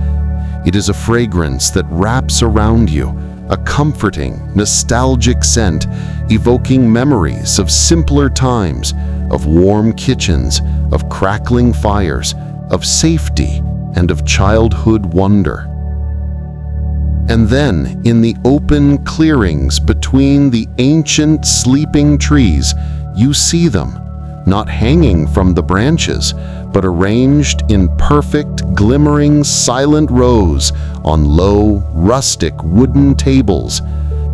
It is a fragrance that wraps around you, a comforting, nostalgic scent evoking memories of simpler times, of warm kitchens, of crackling fires, of safety, and of childhood wonder. And then, in the open clearings between the ancient sleeping trees, you see them, not hanging from the branches, but arranged in perfect, glimmering, silent rows on low, rustic wooden tables,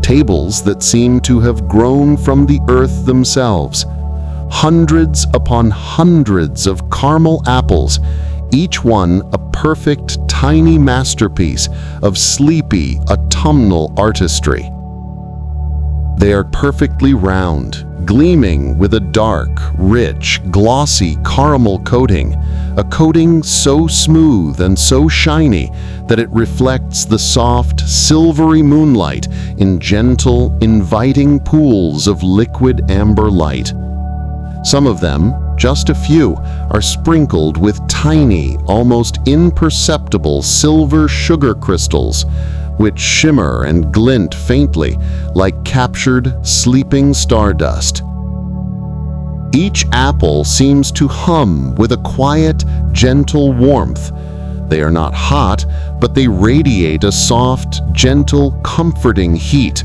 tables that seem to have grown from the earth themselves. Hundreds upon hundreds of caramel apples, each one a perfect tiny masterpiece of sleepy autumnal artistry. They are perfectly round, gleaming with a dark, rich, glossy caramel coating, a coating so smooth and so shiny that it reflects the soft, silvery moonlight in gentle, inviting pools of liquid amber light. Some of them, just a few, are sprinkled with tiny, almost imperceptible silver sugar crystals, which shimmer and glint faintly like captured, sleeping stardust. Each apple seems to hum with a quiet, gentle warmth. They are not hot, but they radiate a soft, gentle, comforting heat,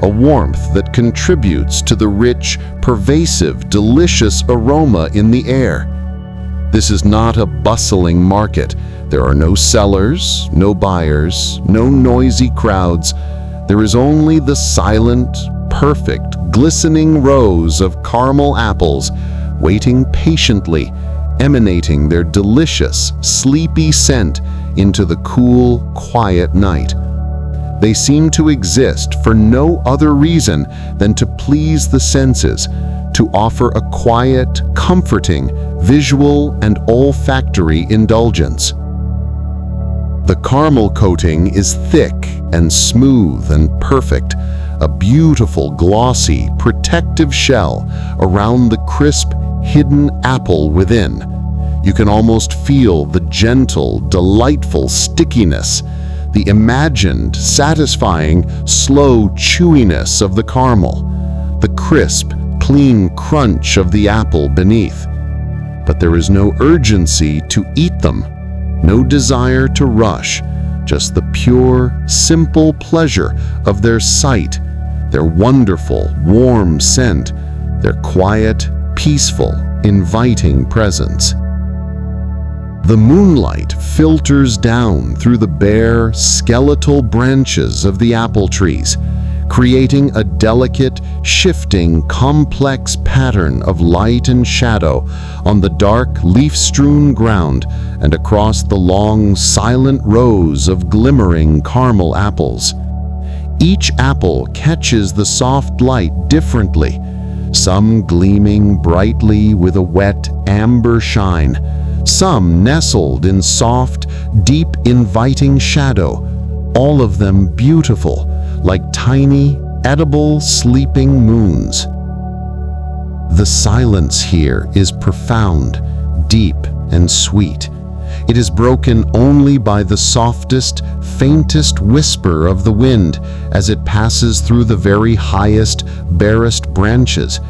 a warmth that contributes to the rich, pervasive, delicious aroma in the air. This is not a bustling market. There are no sellers, no buyers, no noisy crowds. There is only the silent, perfect, glistening rows of caramel apples waiting patiently, emanating their delicious, sleepy scent into the cool, quiet night. They seem to exist for no other reason than to please the senses, to offer a quiet, comforting, visual and olfactory indulgence. The caramel coating is thick and smooth and perfect, a beautiful, glossy, protective shell around the crisp, hidden apple within. You can almost feel the gentle, delightful stickiness, the imagined, satisfying, slow chewiness of the caramel, the crisp, clean crunch of the apple beneath. But there is no urgency to eat them, no desire to rush, just the pure, simple pleasure of their sight, their wonderful, warm scent, their quiet, peaceful, inviting presence. The moonlight filters down through the bare, skeletal branches of the apple trees, creating a delicate, shifting, complex pattern of light and shadow on the dark, leaf-strewn ground and across the long, silent rows of glimmering caramel apples. Each apple catches the soft light differently, some gleaming brightly with a wet, amber shine, some nestled in soft, deep, inviting shadow, all of them beautiful, like tiny, edible, sleeping moons. The silence here is profound, deep and sweet. It is broken only by the softest, faintest whisper of the wind as it passes through the very highest, barest branches,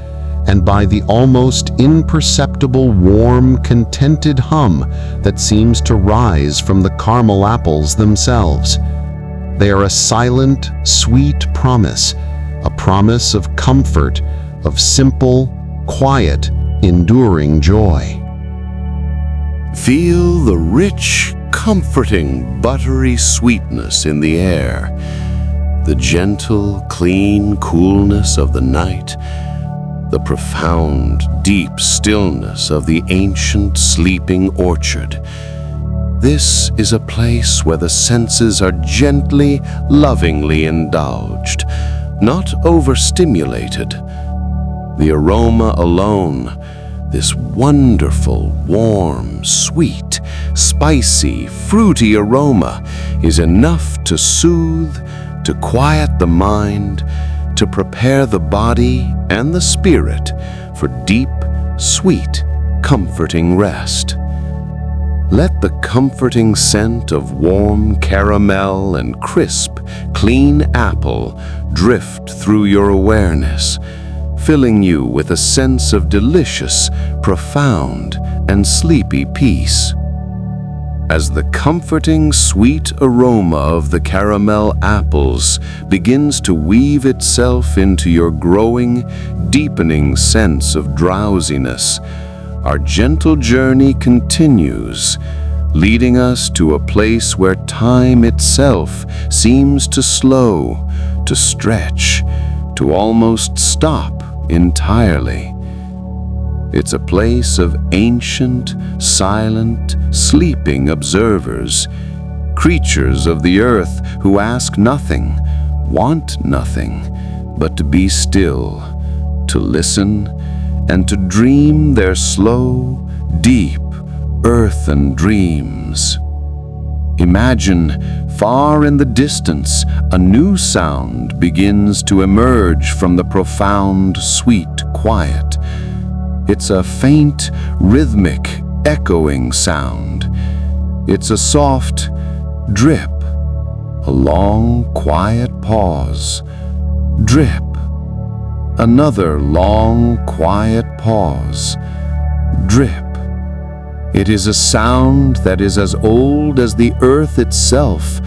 and by the almost imperceptible warm, contented hum that seems to rise from the caramel apples themselves. They are a silent, sweet promise, a promise of comfort, of simple, quiet, enduring joy. Feel the rich, comforting, buttery sweetness in the air, the gentle, clean coolness of the night, the profound, deep stillness of the ancient, sleeping orchard. This is a place where the senses are gently, lovingly indulged, not overstimulated. The aroma alone, this wonderful, warm, sweet, spicy, fruity aroma, is enough to soothe, to quiet the mind, to prepare the body and the spirit for deep, sweet, comforting rest. Let the comforting scent of warm caramel and crisp, clean apple drift through your awareness, filling you with a sense of delicious, profound, and sleepy peace. As the comforting, sweet aroma of the caramel apples begins to weave itself into your growing, deepening sense of drowsiness, our gentle journey continues, leading us to a place where time itself seems to slow, to stretch, to almost stop entirely. It's a place of ancient, silent, sleeping observers, creatures of the earth who ask nothing, want nothing, but to be still, to listen, and to dream their slow, deep, earthen dreams. Imagine, far in the distance, a new sound begins to emerge from the profound, sweet quiet. It's a faint, rhythmic, echoing sound. It's a soft drip, a long, quiet pause. Drip. Another long, quiet pause. Drip. It is a sound that is as old as the earth itself,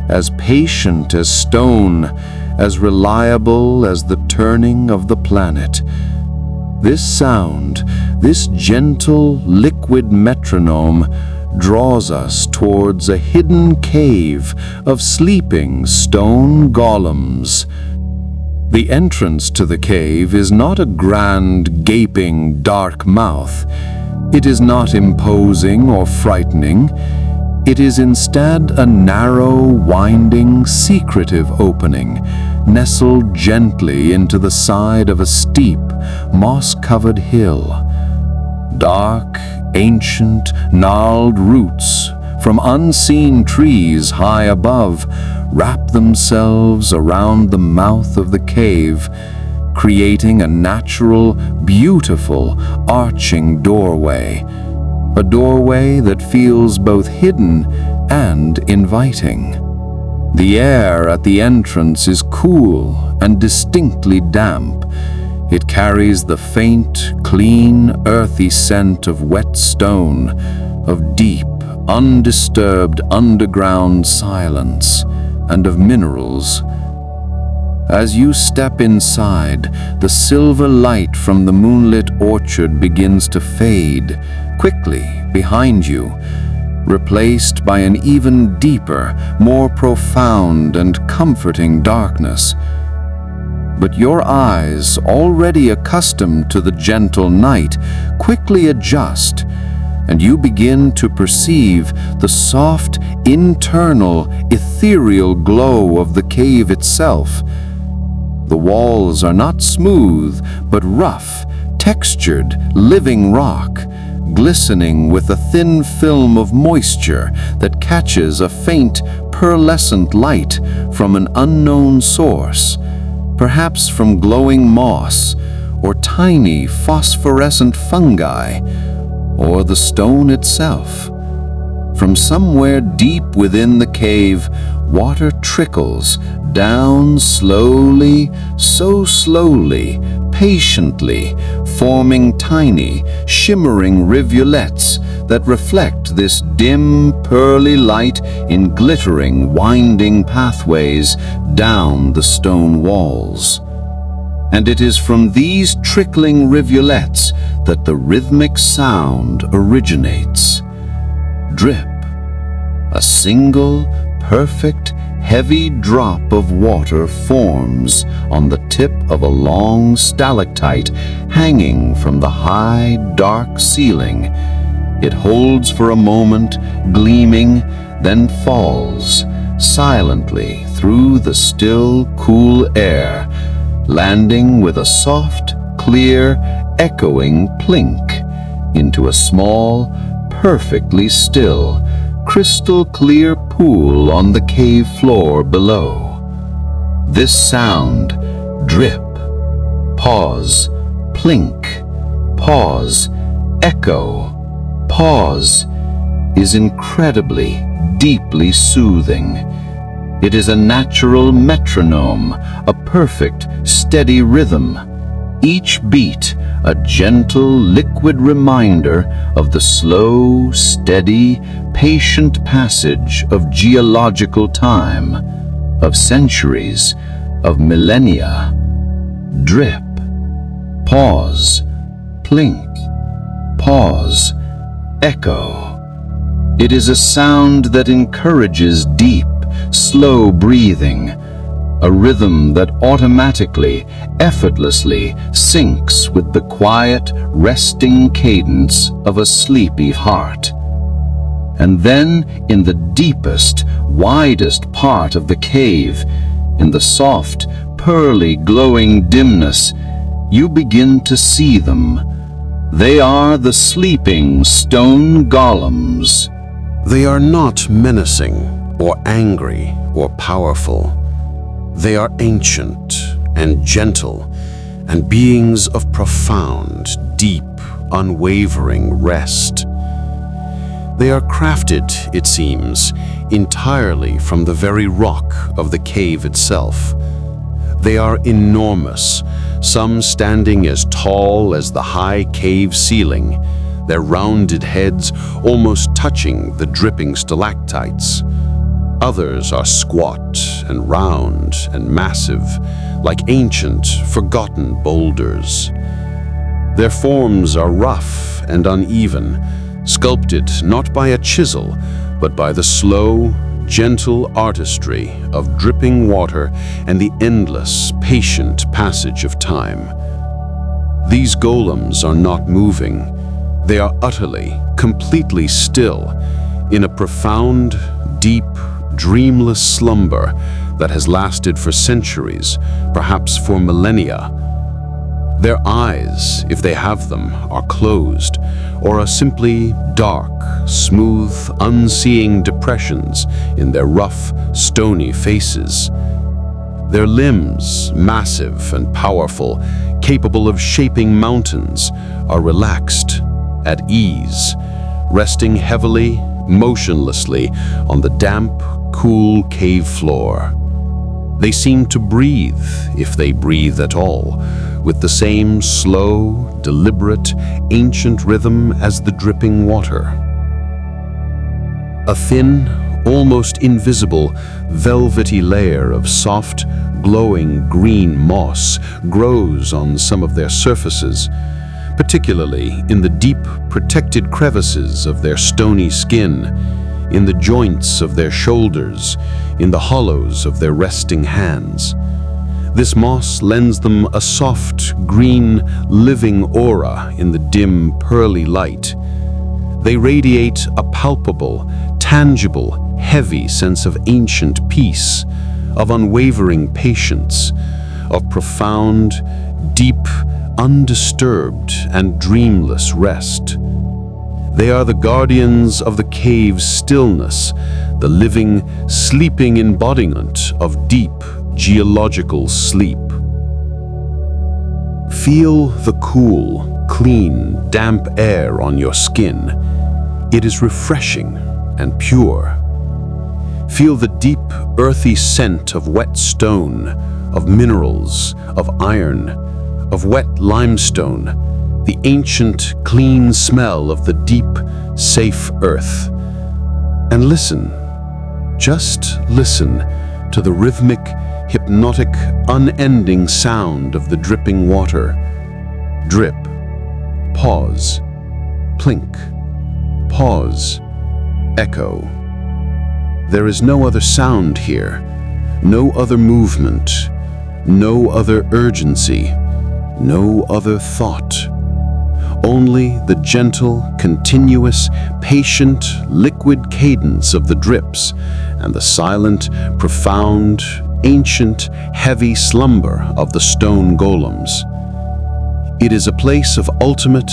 as patient as stone, as reliable as the turning of the planet. This sound, this gentle, liquid metronome, draws us towards a hidden cave of sleeping stone golems. The entrance to the cave is not a grand, gaping, dark mouth. It is not imposing or frightening. It is instead a narrow, winding, secretive opening, nestled gently into the side of a steep, moss-covered hill. Dark, ancient, gnarled roots from unseen trees high above wrap themselves around the mouth of the cave, creating a natural, beautiful, arching doorway, a doorway that feels both hidden and inviting. The air at the entrance is cool and distinctly damp. It carries the faint, clean, earthy scent of wet stone, of deep, undisturbed underground silence, and of minerals. As you step inside, the silver light from the moonlit orchard begins to fade quickly behind you, replaced by an even deeper, more profound and comforting darkness. But your eyes, already accustomed to the gentle night, quickly adjust, and you begin to perceive the soft, internal, ethereal glow of the cave itself. The walls are not smooth, but rough, textured, living rock, glistening with a thin film of moisture that catches a faint, pearlescent light from an unknown source, perhaps from glowing moss or tiny phosphorescent fungi. or the stone itself. From somewhere deep within the cave, water trickles down slowly, so slowly, patiently, forming tiny, shimmering rivulets that reflect this dim, pearly light in glittering, winding pathways down the stone walls. And it is from these trickling rivulets that the rhythmic sound originates. Drip. A single, perfect, heavy drop of water forms on the tip of a long stalactite hanging from the high, dark ceiling. It holds for a moment, gleaming, then falls silently through the still, cool air, landing with a soft, clear, echoing plink into a small, perfectly still, crystal-clear pool on the cave floor below. This sound, drip, pause, plink, pause, echo, pause, is incredibly, deeply soothing. It is a natural metronome, a perfect, steady rhythm. Each beat, a gentle, liquid reminder of the slow, steady, patient passage of geological time, of centuries, of millennia. Drip, pause, plink, pause, echo. It is a sound that encourages deep, slow breathing, a rhythm that automatically, effortlessly syncs with the quiet, resting cadence of a sleepy heart. And then, in the deepest, widest part of the cave, in the soft, pearly, glowing dimness, you begin to see them. They are the sleeping stone golems. They are not menacing or angry or powerful. They are ancient and gentle and beings of profound, deep, unwavering rest. They are crafted, it seems, entirely from the very rock of the cave itself. They are enormous, some standing as tall as the high cave ceiling, their rounded heads almost touching the dripping stalactites. Others are squat and round and massive, like ancient, forgotten boulders. Their forms are rough and uneven, sculpted not by a chisel, but by the slow, gentle artistry of dripping water and the endless, patient passage of time. These golems are not moving. They are utterly, completely still, in a profound, deep, dreamless slumber that has lasted for centuries, perhaps for millennia. Their eyes, if they have them, are closed, or are simply dark, smooth, unseeing depressions in their rough, stony faces. Their limbs, massive and powerful, capable of shaping mountains, are relaxed, at ease, resting heavily, motionlessly on the damp, cool cave floor. They seem to breathe, if they breathe at all, with the same slow, deliberate, ancient rhythm as the dripping water. A thin, almost invisible, velvety layer of soft, glowing green moss grows on some of their surfaces, particularly in the deep, protected crevices of their stony skin, in the joints of their shoulders, in the hollows of their resting hands. This moss lends them a soft, green, living aura in the dim, pearly light. They radiate a palpable, tangible, heavy sense of ancient peace, of unwavering patience, of profound, deep, undisturbed and dreamless rest. They are the guardians of the cave's stillness, the living, sleeping embodiment of deep, geological sleep. Feel the cool, clean, damp air on your skin. It is refreshing and pure. Feel the deep, earthy scent of wet stone, of minerals, of iron, of wet limestone, the ancient, clean smell of the deep, safe earth. And listen, just listen to the rhythmic, hypnotic, unending sound of the dripping water. Drip, pause, plink, pause, echo. There is no other sound here, no other movement, no other urgency, no other thought. Only the gentle, continuous, patient, liquid cadence of the drips and the silent, profound, ancient, heavy slumber of the stone golems. It is a place of ultimate,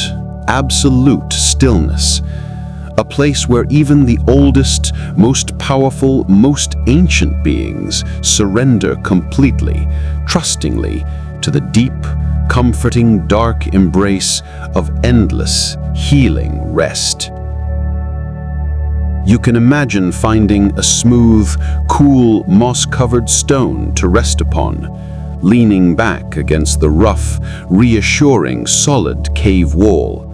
absolute stillness, a place where even the oldest, most powerful, most ancient beings surrender completely, trustingly, to the deep, comforting, dark embrace of endless, healing rest. You can imagine finding a smooth, cool, moss-covered stone to rest upon, leaning back against the rough, reassuring, solid cave wall.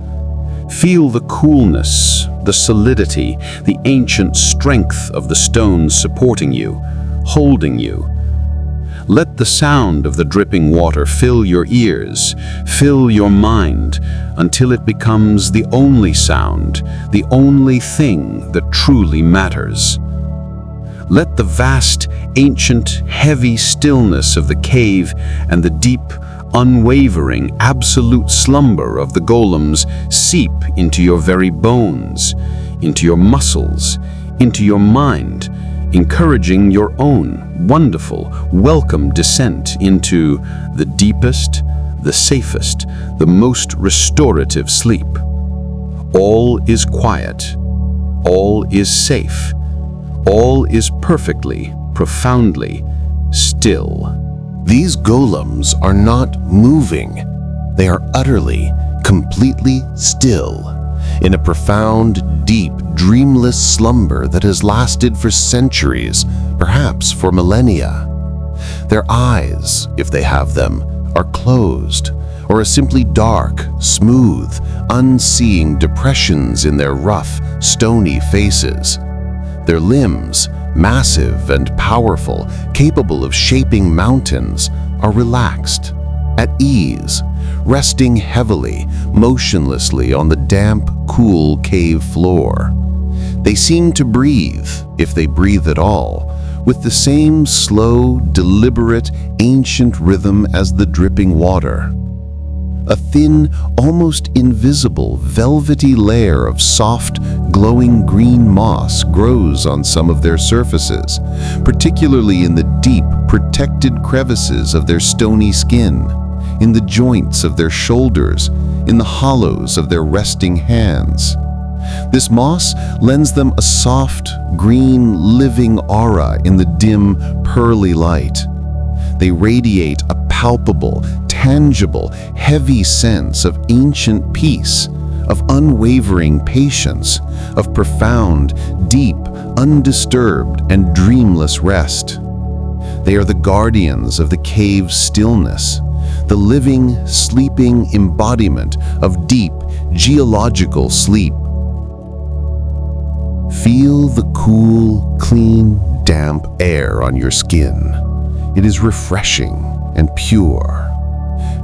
Feel the coolness, the solidity, the ancient strength of the stones supporting you, holding you. Let the sound of the dripping water fill your ears, fill your mind, until it becomes the only sound, the only thing that truly matters. Let the vast, ancient, heavy stillness of the cave and the deep, unwavering, absolute slumber of the golems seep into your very bones, into your muscles, into your mind, encouraging your own wonderful, welcome descent into the deepest, the safest, the most restorative sleep. All is quiet, all is safe, all is perfectly, profoundly still. These golems are not moving. They are utterly, completely still, in a profound, deep, dreamless slumber that has lasted for centuries, perhaps for millennia. Their eyes, if they have them, are closed, or are simply dark, smooth, unseeing depressions in their rough, stony faces. Their limbs, massive and powerful, capable of shaping mountains, are relaxed, at ease, resting heavily, motionlessly on the damp, cool cave floor. They seem to breathe, if they breathe at all, with the same slow, deliberate, ancient rhythm as the dripping water. A thin, almost invisible, velvety layer of soft, glowing green moss grows on some of their surfaces, particularly in the deep, protected crevices of their stony skin, in the joints of their shoulders, in the hollows of their resting hands. This moss lends them a soft, green, living aura in the dim, pearly light. They radiate a palpable, tangible, heavy sense of ancient peace, of unwavering patience, of profound, deep, undisturbed, and dreamless rest. They are the guardians of the cave's stillness, the living, sleeping embodiment of deep, geological sleep. Feel the cool, clean, damp air on your skin. It is refreshing and pure.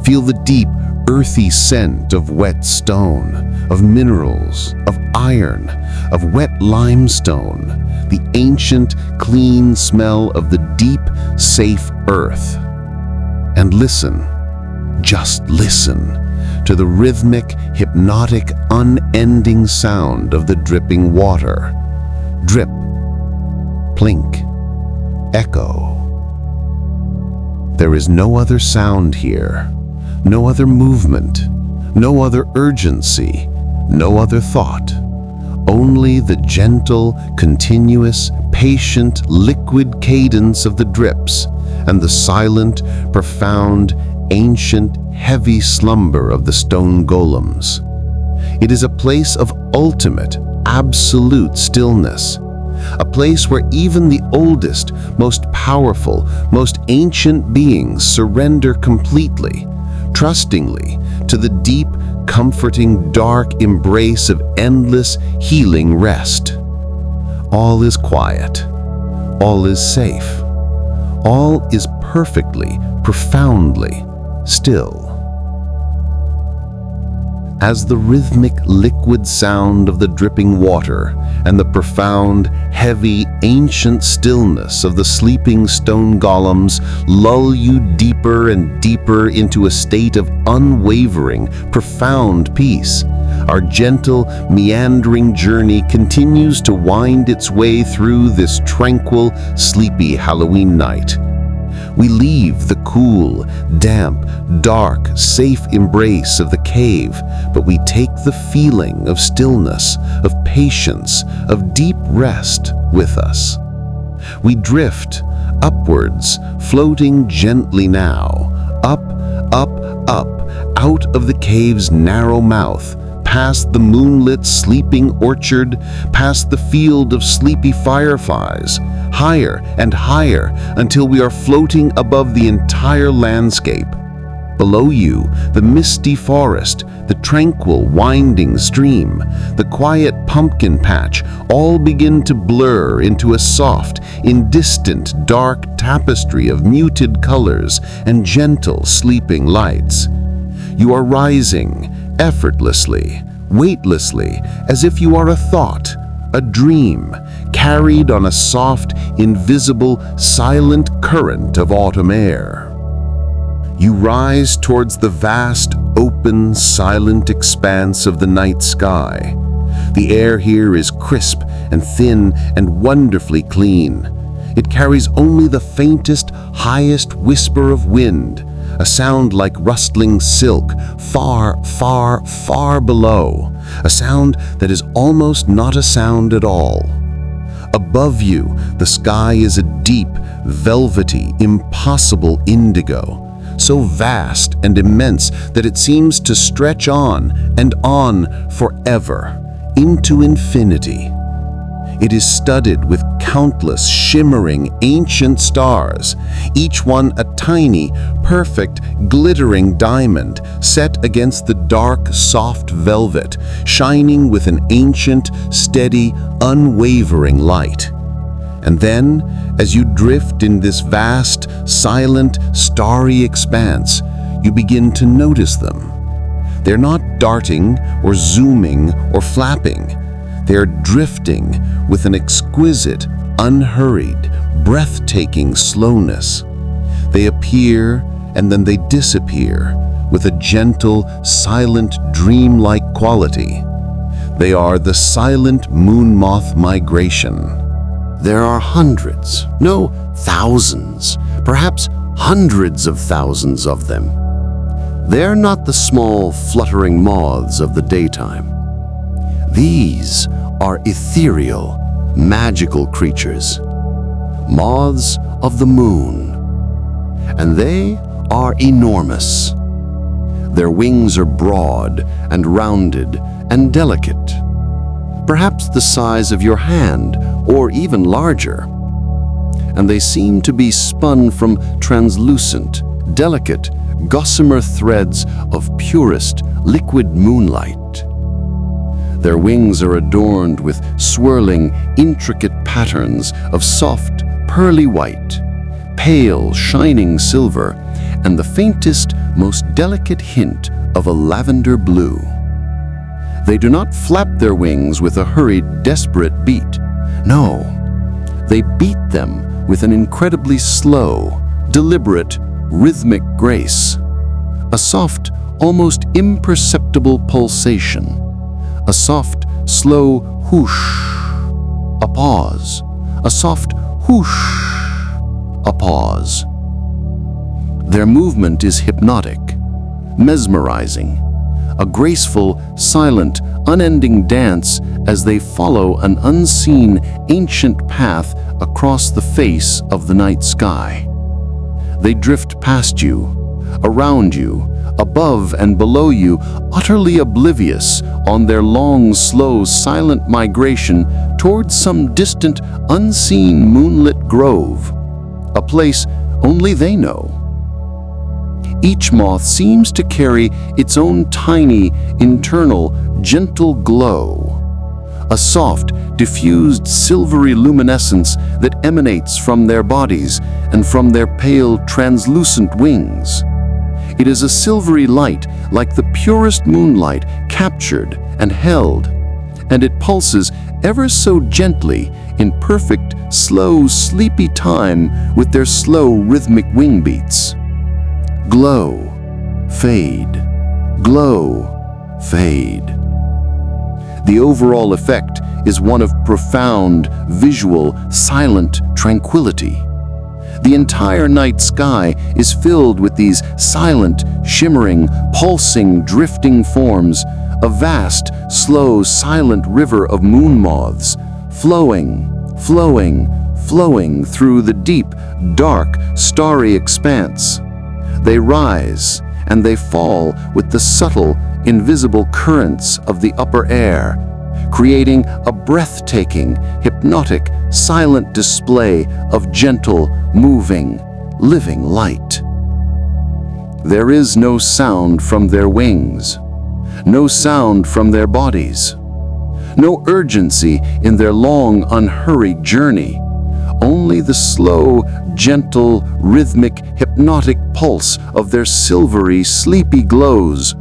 Feel the deep, earthy scent of wet stone, of minerals, of iron, of wet limestone, the ancient, clean smell of the deep, safe earth. And listen, just listen, to the rhythmic, hypnotic, unending sound of the dripping water. Drip, plink, echo. There is no other sound here, no other movement, no other urgency, no other thought. Only the gentle, continuous, patient, liquid cadence of the drips and the silent, profound, ancient, heavy slumber of the stone golems. It is a place of ultimate, absolute stillness, a place where even the oldest, most powerful, most ancient beings surrender completely, trustingly, to the deep, comforting, dark embrace of endless, healing rest. All is quiet. All is safe. All is perfectly, profoundly still. As the rhythmic, liquid sound of the dripping water and the profound, heavy, ancient stillness of the sleeping stone golems lull you deeper and deeper into a state of unwavering, profound peace, our gentle, meandering journey continues to wind its way through this tranquil, sleepy Halloween night. We leave the cool, damp, dark, safe embrace of the cave, but we take the feeling of stillness, of patience, of deep rest with us. We drift upwards, floating gently now, up, out of the cave's narrow mouth, past the moonlit sleeping orchard, past the field of sleepy fireflies, higher and higher until we are floating above the entire landscape. Below you, the misty forest, the tranquil winding stream, the quiet pumpkin patch all begin to blur into a soft, indistant, dark tapestry of muted colors and gentle sleeping lights. You are rising, effortlessly, weightlessly, as if you are a thought, a dream, carried on a soft, invisible, silent current of autumn air. You rise towards the vast, open, silent expanse of the night sky. The air here is crisp and thin and wonderfully clean. It carries only the faintest, highest whisper of wind, a sound like rustling silk far, far, far below, a sound that is almost not a sound at all. Above you, the sky is a deep, velvety, impossible indigo, so vast and immense that it seems to stretch on and on forever, into infinity. It is studded with countless shimmering ancient stars, each one a tiny, perfect, glittering diamond set against the dark, soft velvet, shining with an ancient, steady, unwavering light. And then, as you drift in this vast, silent, starry expanse, you begin to notice them. They're not darting or zooming or flapping. They're drifting with an exquisite, unhurried, breathtaking slowness. They appear and then they disappear with a gentle, silent, dreamlike quality. They are the silent moon moth migration. There are hundreds, no, thousands, perhaps hundreds of thousands of them. They're not the small, fluttering moths of the daytime. These are ethereal, magical creatures, moths of the moon, and they are enormous. Their wings are broad and rounded and delicate, perhaps the size of your hand or even larger, and they seem to be spun from translucent, delicate, gossamer threads of purest, liquid moonlight. Their wings are adorned with swirling, intricate patterns of soft, pearly white, pale, shining silver, and the faintest, most delicate hint of a lavender blue. They do not flap their wings with a hurried, desperate beat. No, they beat them with an incredibly slow, deliberate, rhythmic grace. A soft, almost imperceptible pulsation. A soft, slow whoosh, a pause, a soft whoosh, a pause. Their movement is hypnotic, mesmerizing, a graceful, silent, unending dance as they follow an unseen, ancient path across the face of the night sky. They drift past you, around you, above and below you, utterly oblivious on their long, slow, silent migration towards some distant, unseen moonlit grove, a place only they know. Each moth seems to carry its own tiny, internal, gentle glow, a soft, diffused silvery luminescence that emanates from their bodies and from their pale, translucent wings. It is a silvery light like the purest moonlight, captured and held, and it pulses ever so gently in perfect, slow, sleepy time with their slow, rhythmic wing beats. Glow, fade, glow, fade. The overall effect is one of profound, visual, silent tranquility. The entire night sky is filled with these silent, shimmering, pulsing, drifting forms, a vast, slow, silent river of moon moths, flowing, flowing, flowing through the deep, dark, starry expanse. They rise and they fall with the subtle, invisible currents of the upper air, creating a breathtaking, hypnotic, silent display of gentle, moving, living light. There is no sound from their wings, no sound from their bodies, no urgency in their long, unhurried journey, only the slow, gentle, rhythmic, hypnotic pulse of their silvery, sleepy glows,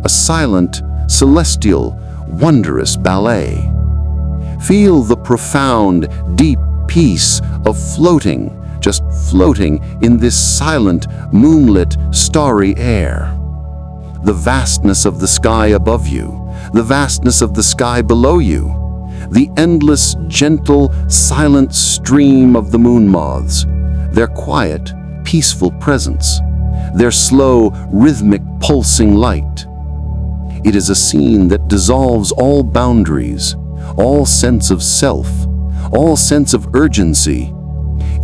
a silent, celestial, wondrous ballet. Feel the profound, deep peace of floating, just floating in this silent, moonlit, starry air. The vastness of the sky above you, the vastness of the sky below you, the endless, gentle, silent stream of the moon moths, their quiet, peaceful presence, their slow, rhythmic, pulsing light. It is a scene that dissolves all boundaries, all sense of self, all sense of urgency,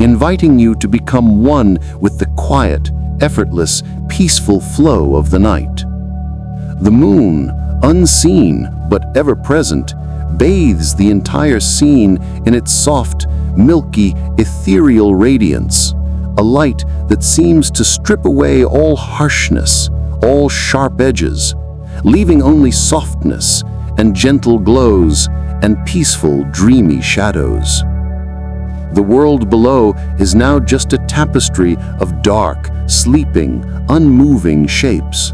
inviting you to become one with the quiet, effortless, peaceful flow of the night. The moon, unseen but ever present, bathes the entire scene in its soft, milky, ethereal radiance, a light that seems to strip away all harshness, all sharp edges, leaving only softness and gentle glows and peaceful, dreamy shadows. The world below is now just a tapestry of dark, sleeping, unmoving shapes,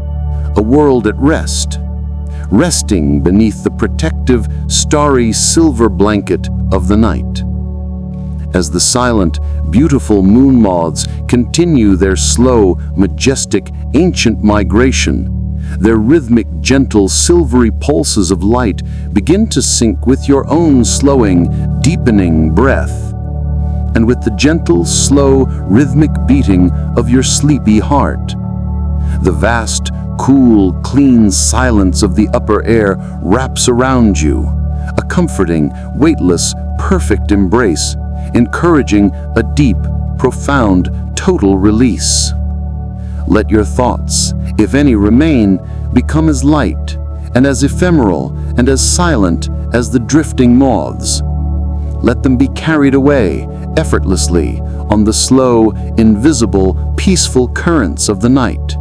a world at rest, resting beneath the protective, starry silver blanket of the night. As the silent, beautiful moon moths continue their slow, majestic, ancient migration, their rhythmic, gentle, silvery pulses of light begin to sync with your own slowing, deepening breath, and with the gentle, slow, rhythmic beating of your sleepy heart. The vast, cool, clean silence of the upper air wraps around you, a comforting, weightless, perfect embrace, encouraging a deep, profound, total release. Let your thoughts, if any remain, become as light and as ephemeral and as silent as the drifting moths. Let them be carried away effortlessly on the slow, invisible, peaceful currents of the night,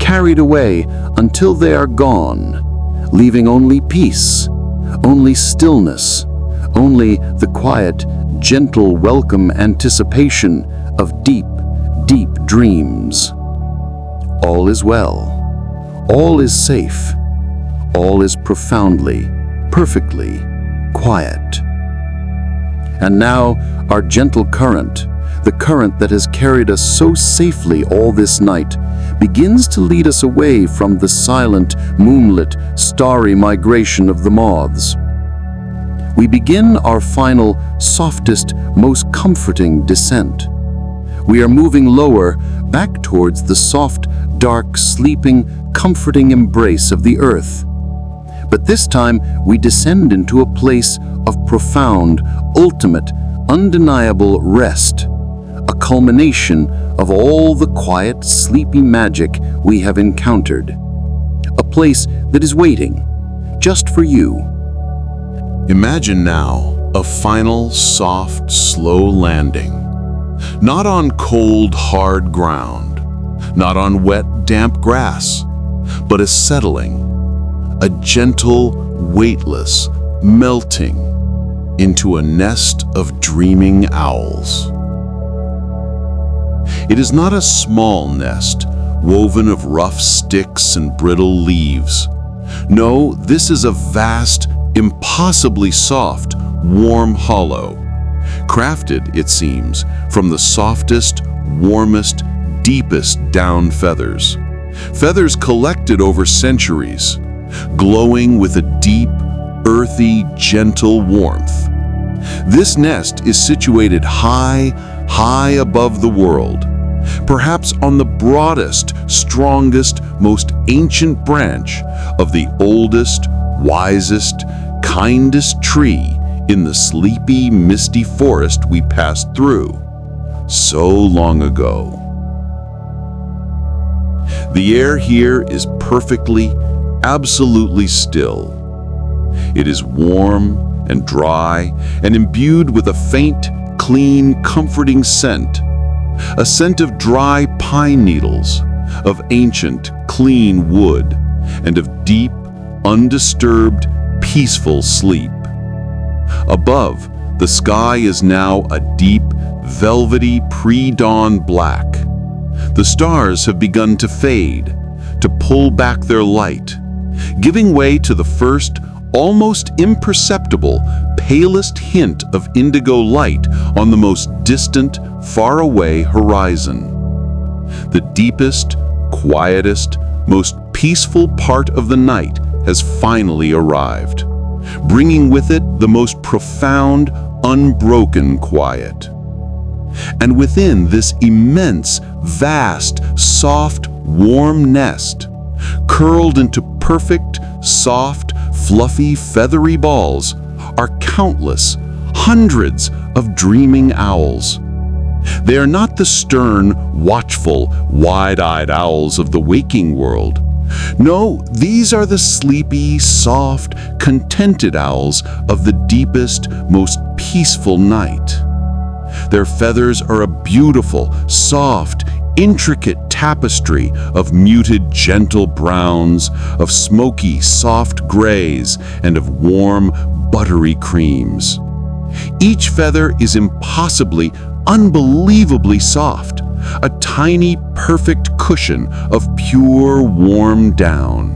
carried away until they are gone, leaving only peace, only stillness, only the quiet, gentle, welcome anticipation of deep, deep dreams. All is well. All is safe. All is profoundly, perfectly quiet. And now, our gentle current, the current that has carried us so safely all this night, begins to lead us away from the silent, moonlit, starry migration of the moths. We begin our final, softest, most comforting descent. We are moving lower, back towards the soft, dark, sleeping, comforting embrace of the earth. But this time, we descend into a place of profound, ultimate, undeniable rest, a culmination of all the quiet, sleepy magic we have encountered. A place that is waiting, just for you. Imagine now a final, soft, slow landing. Not on cold, hard ground, not on wet, damp grass, but a settling, a gentle, weightless melting into a nest of dreaming owls. It is not a small nest, woven of rough sticks and brittle leaves. No, this is a vast, impossibly soft, warm hollow, crafted, it seems, from the softest, warmest, deepest down feathers. Feathers collected over centuries, glowing with a deep, earthy, gentle warmth. This nest is situated high, high above the world, perhaps on the broadest, strongest, most ancient branch of the oldest, wisest, kindest tree in the sleepy, misty forest we passed through so long ago. The air here is perfectly, absolutely still. It is warm and dry and imbued with a faint, clean, comforting scent. A scent of dry pine needles, of ancient, clean wood, and of deep, undisturbed, peaceful sleep. Above, the sky is now a deep, velvety, pre-dawn black. The stars have begun to fade, to pull back their light, giving way to the first, almost imperceptible, palest hint of indigo light on the most distant, faraway horizon. The deepest, quietest, most peaceful part of the night has finally arrived, bringing with it the most profound, unbroken quiet. And within this immense, vast, soft, warm nest, curled into perfect, soft, fluffy, feathery balls, are countless, hundreds of dreaming owls. They are not the stern, watchful, wide-eyed owls of the waking world. No, these are the sleepy, soft, contented owls of the deepest, most peaceful night. Their feathers are a beautiful, soft, intricate tapestry of muted, gentle browns, of smoky, soft grays, and of warm, buttery creams. Each feather is impossibly, unbelievably soft, a tiny, perfect cushion of pure, warm down.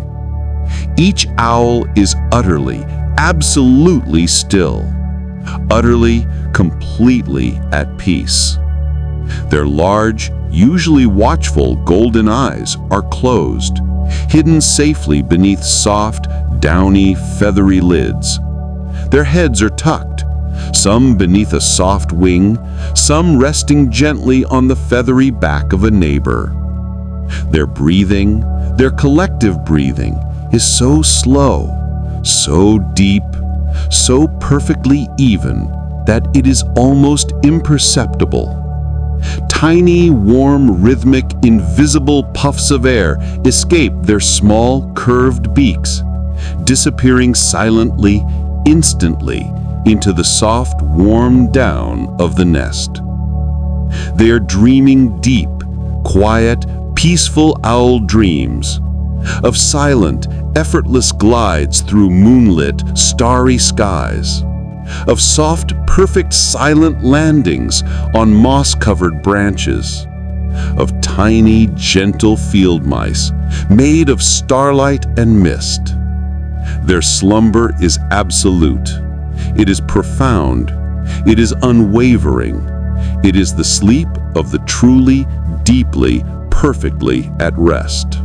Each owl is utterly, absolutely still, utterly, completely at peace. Their large, usually watchful golden eyes are closed, hidden safely beneath soft, downy, feathery lids. Their heads are tucked, some beneath a soft wing, some resting gently on the feathery back of a neighbor. Their breathing, their collective breathing, is so slow, so deep, so perfectly even that it is almost imperceptible. Tiny, warm, rhythmic, invisible puffs of air escape their small, curved beaks, disappearing silently, instantly, into the soft, warm down of the nest. They are dreaming deep, quiet, peaceful owl dreams of silent, effortless glides through moonlit, starry skies, of soft, perfect, silent landings on moss-covered branches, of tiny, gentle field mice made of starlight and mist. Their slumber is absolute. It is profound. It is unwavering. It is the sleep of the truly, deeply, perfectly at rest.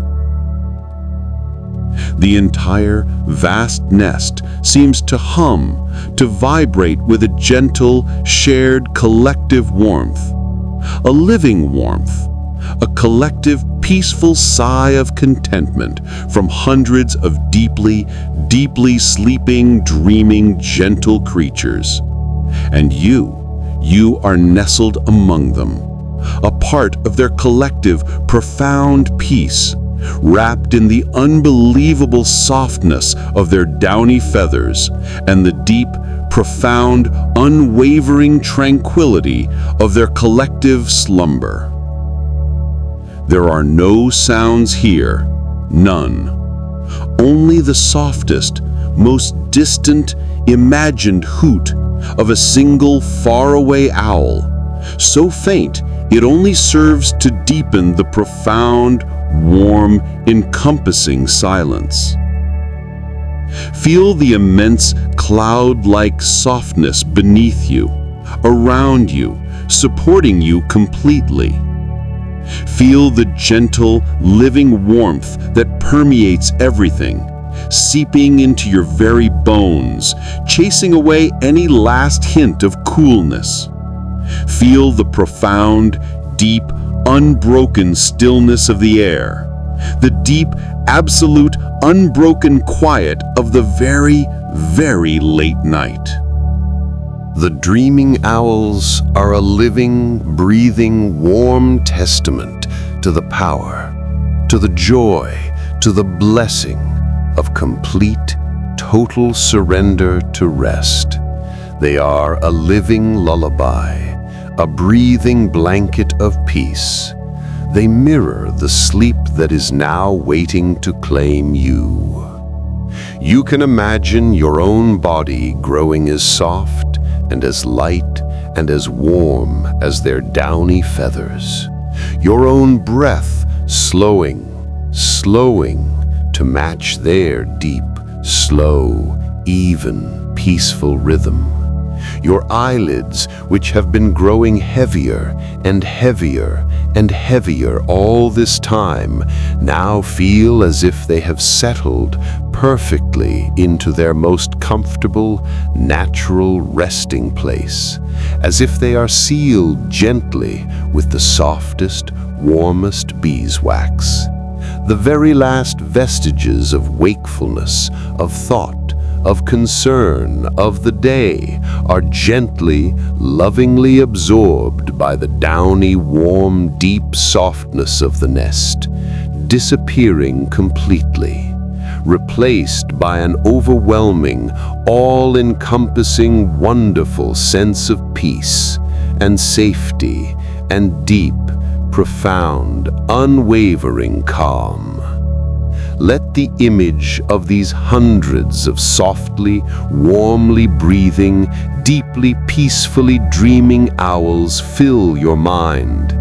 The entire, vast nest seems to hum, to vibrate with a gentle, shared, collective warmth. A living warmth. A collective, peaceful sigh of contentment from hundreds of deeply, deeply sleeping, dreaming, gentle creatures. And you are nestled among them, a part of their collective, profound peace, wrapped in the unbelievable softness of their downy feathers and the deep, profound, unwavering tranquility of their collective slumber. There are no sounds here, none. Only the softest, most distant, imagined hoot of a single faraway owl, so faint it only serves to deepen the profound, warm, encompassing silence. Feel the immense cloud-like softness beneath you, around you, supporting you completely. Feel the gentle, living warmth that permeates everything, seeping into your very bones, chasing away any last hint of coolness. Feel the profound, deep, unbroken stillness of the air, the deep, absolute, unbroken quiet of the very, very late night. The dreaming owls are a living, breathing, warm testament to the power, to the joy, to the blessing of complete, total surrender to rest. They are a living lullaby, a breathing blanket of peace. They mirror the sleep that is now waiting to claim you. You can imagine your own body growing as soft and as light and as warm as their downy feathers. Your own breath slowing to match their deep, slow, even, peaceful rhythm. Your eyelids, which have been growing heavier and heavier and heavier all this time, now feel as if they have settled perfectly into their most comfortable, natural resting place, as if they are sealed gently with the softest, warmest beeswax. The very last vestiges of wakefulness, of thought, of concern, of the day are gently, lovingly absorbed by the downy, warm, deep softness of the nest, disappearing completely, replaced by an overwhelming, all-encompassing, wonderful sense of peace and safety and deep, profound, unwavering calm. Let the image of these hundreds of softly, warmly breathing, deeply, peacefully dreaming owls fill your mind.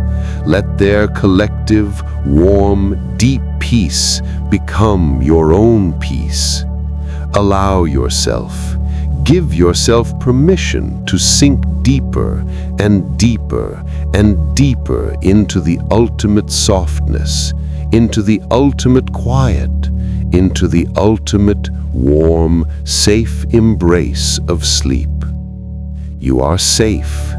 Let their collective, warm, deep peace become your own peace. Allow yourself, give yourself permission to sink deeper and deeper and deeper into the ultimate softness, into the ultimate quiet, into the ultimate warm, safe embrace of sleep. You are safe,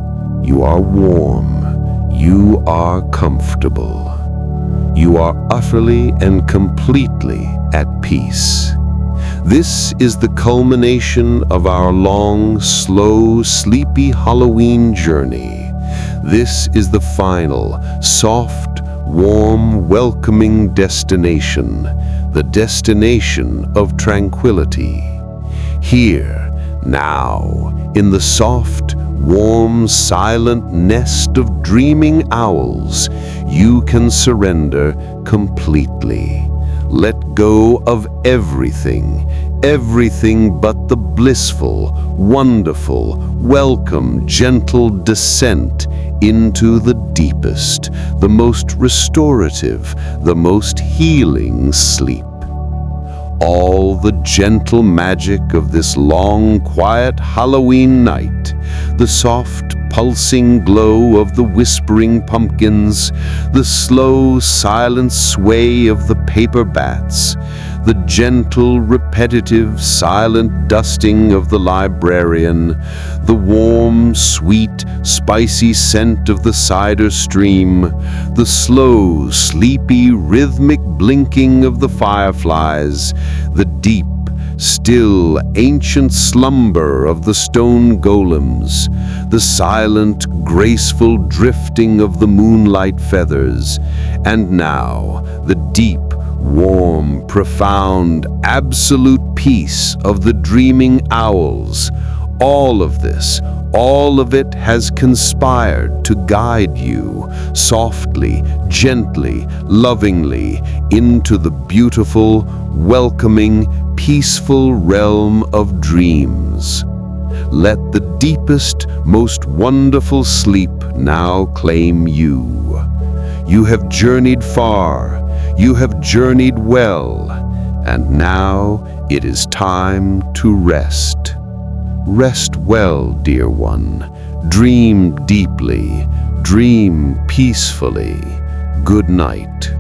you are warm, you are comfortable. You are utterly and completely at peace. This is the culmination of our long, slow, sleepy Halloween journey. This is the final, soft, warm, welcoming destination, the destination of tranquility. Here, now, in the soft, warm, silent nest of dreaming owls, you can surrender completely. Let go of everything, everything but the blissful, wonderful, welcome, gentle descent into the deepest, the most restorative, the most healing sleep. All the gentle magic of this long, quiet Halloween night, the soft, pulsing glow of the whispering pumpkins, the slow, silent sway of the paper bats, the gentle, repetitive, silent dusting of the librarian, the warm, sweet, spicy scent of the cider stream, the slow, sleepy, rhythmic blinking of the fireflies, the deep, still, ancient slumber of the stone golems, the silent, graceful drifting of the moonlight feathers, and now the deep, warm, profound, absolute peace of the dreaming owls. All of this, all of it has conspired to guide you softly, gently, lovingly into the beautiful, welcoming, peaceful realm of dreams. Let the deepest, most wonderful sleep now claim you. You have journeyed far, you have journeyed well, and now it is time to rest. Rest well, dear one. Dream deeply, dream peacefully. Good night.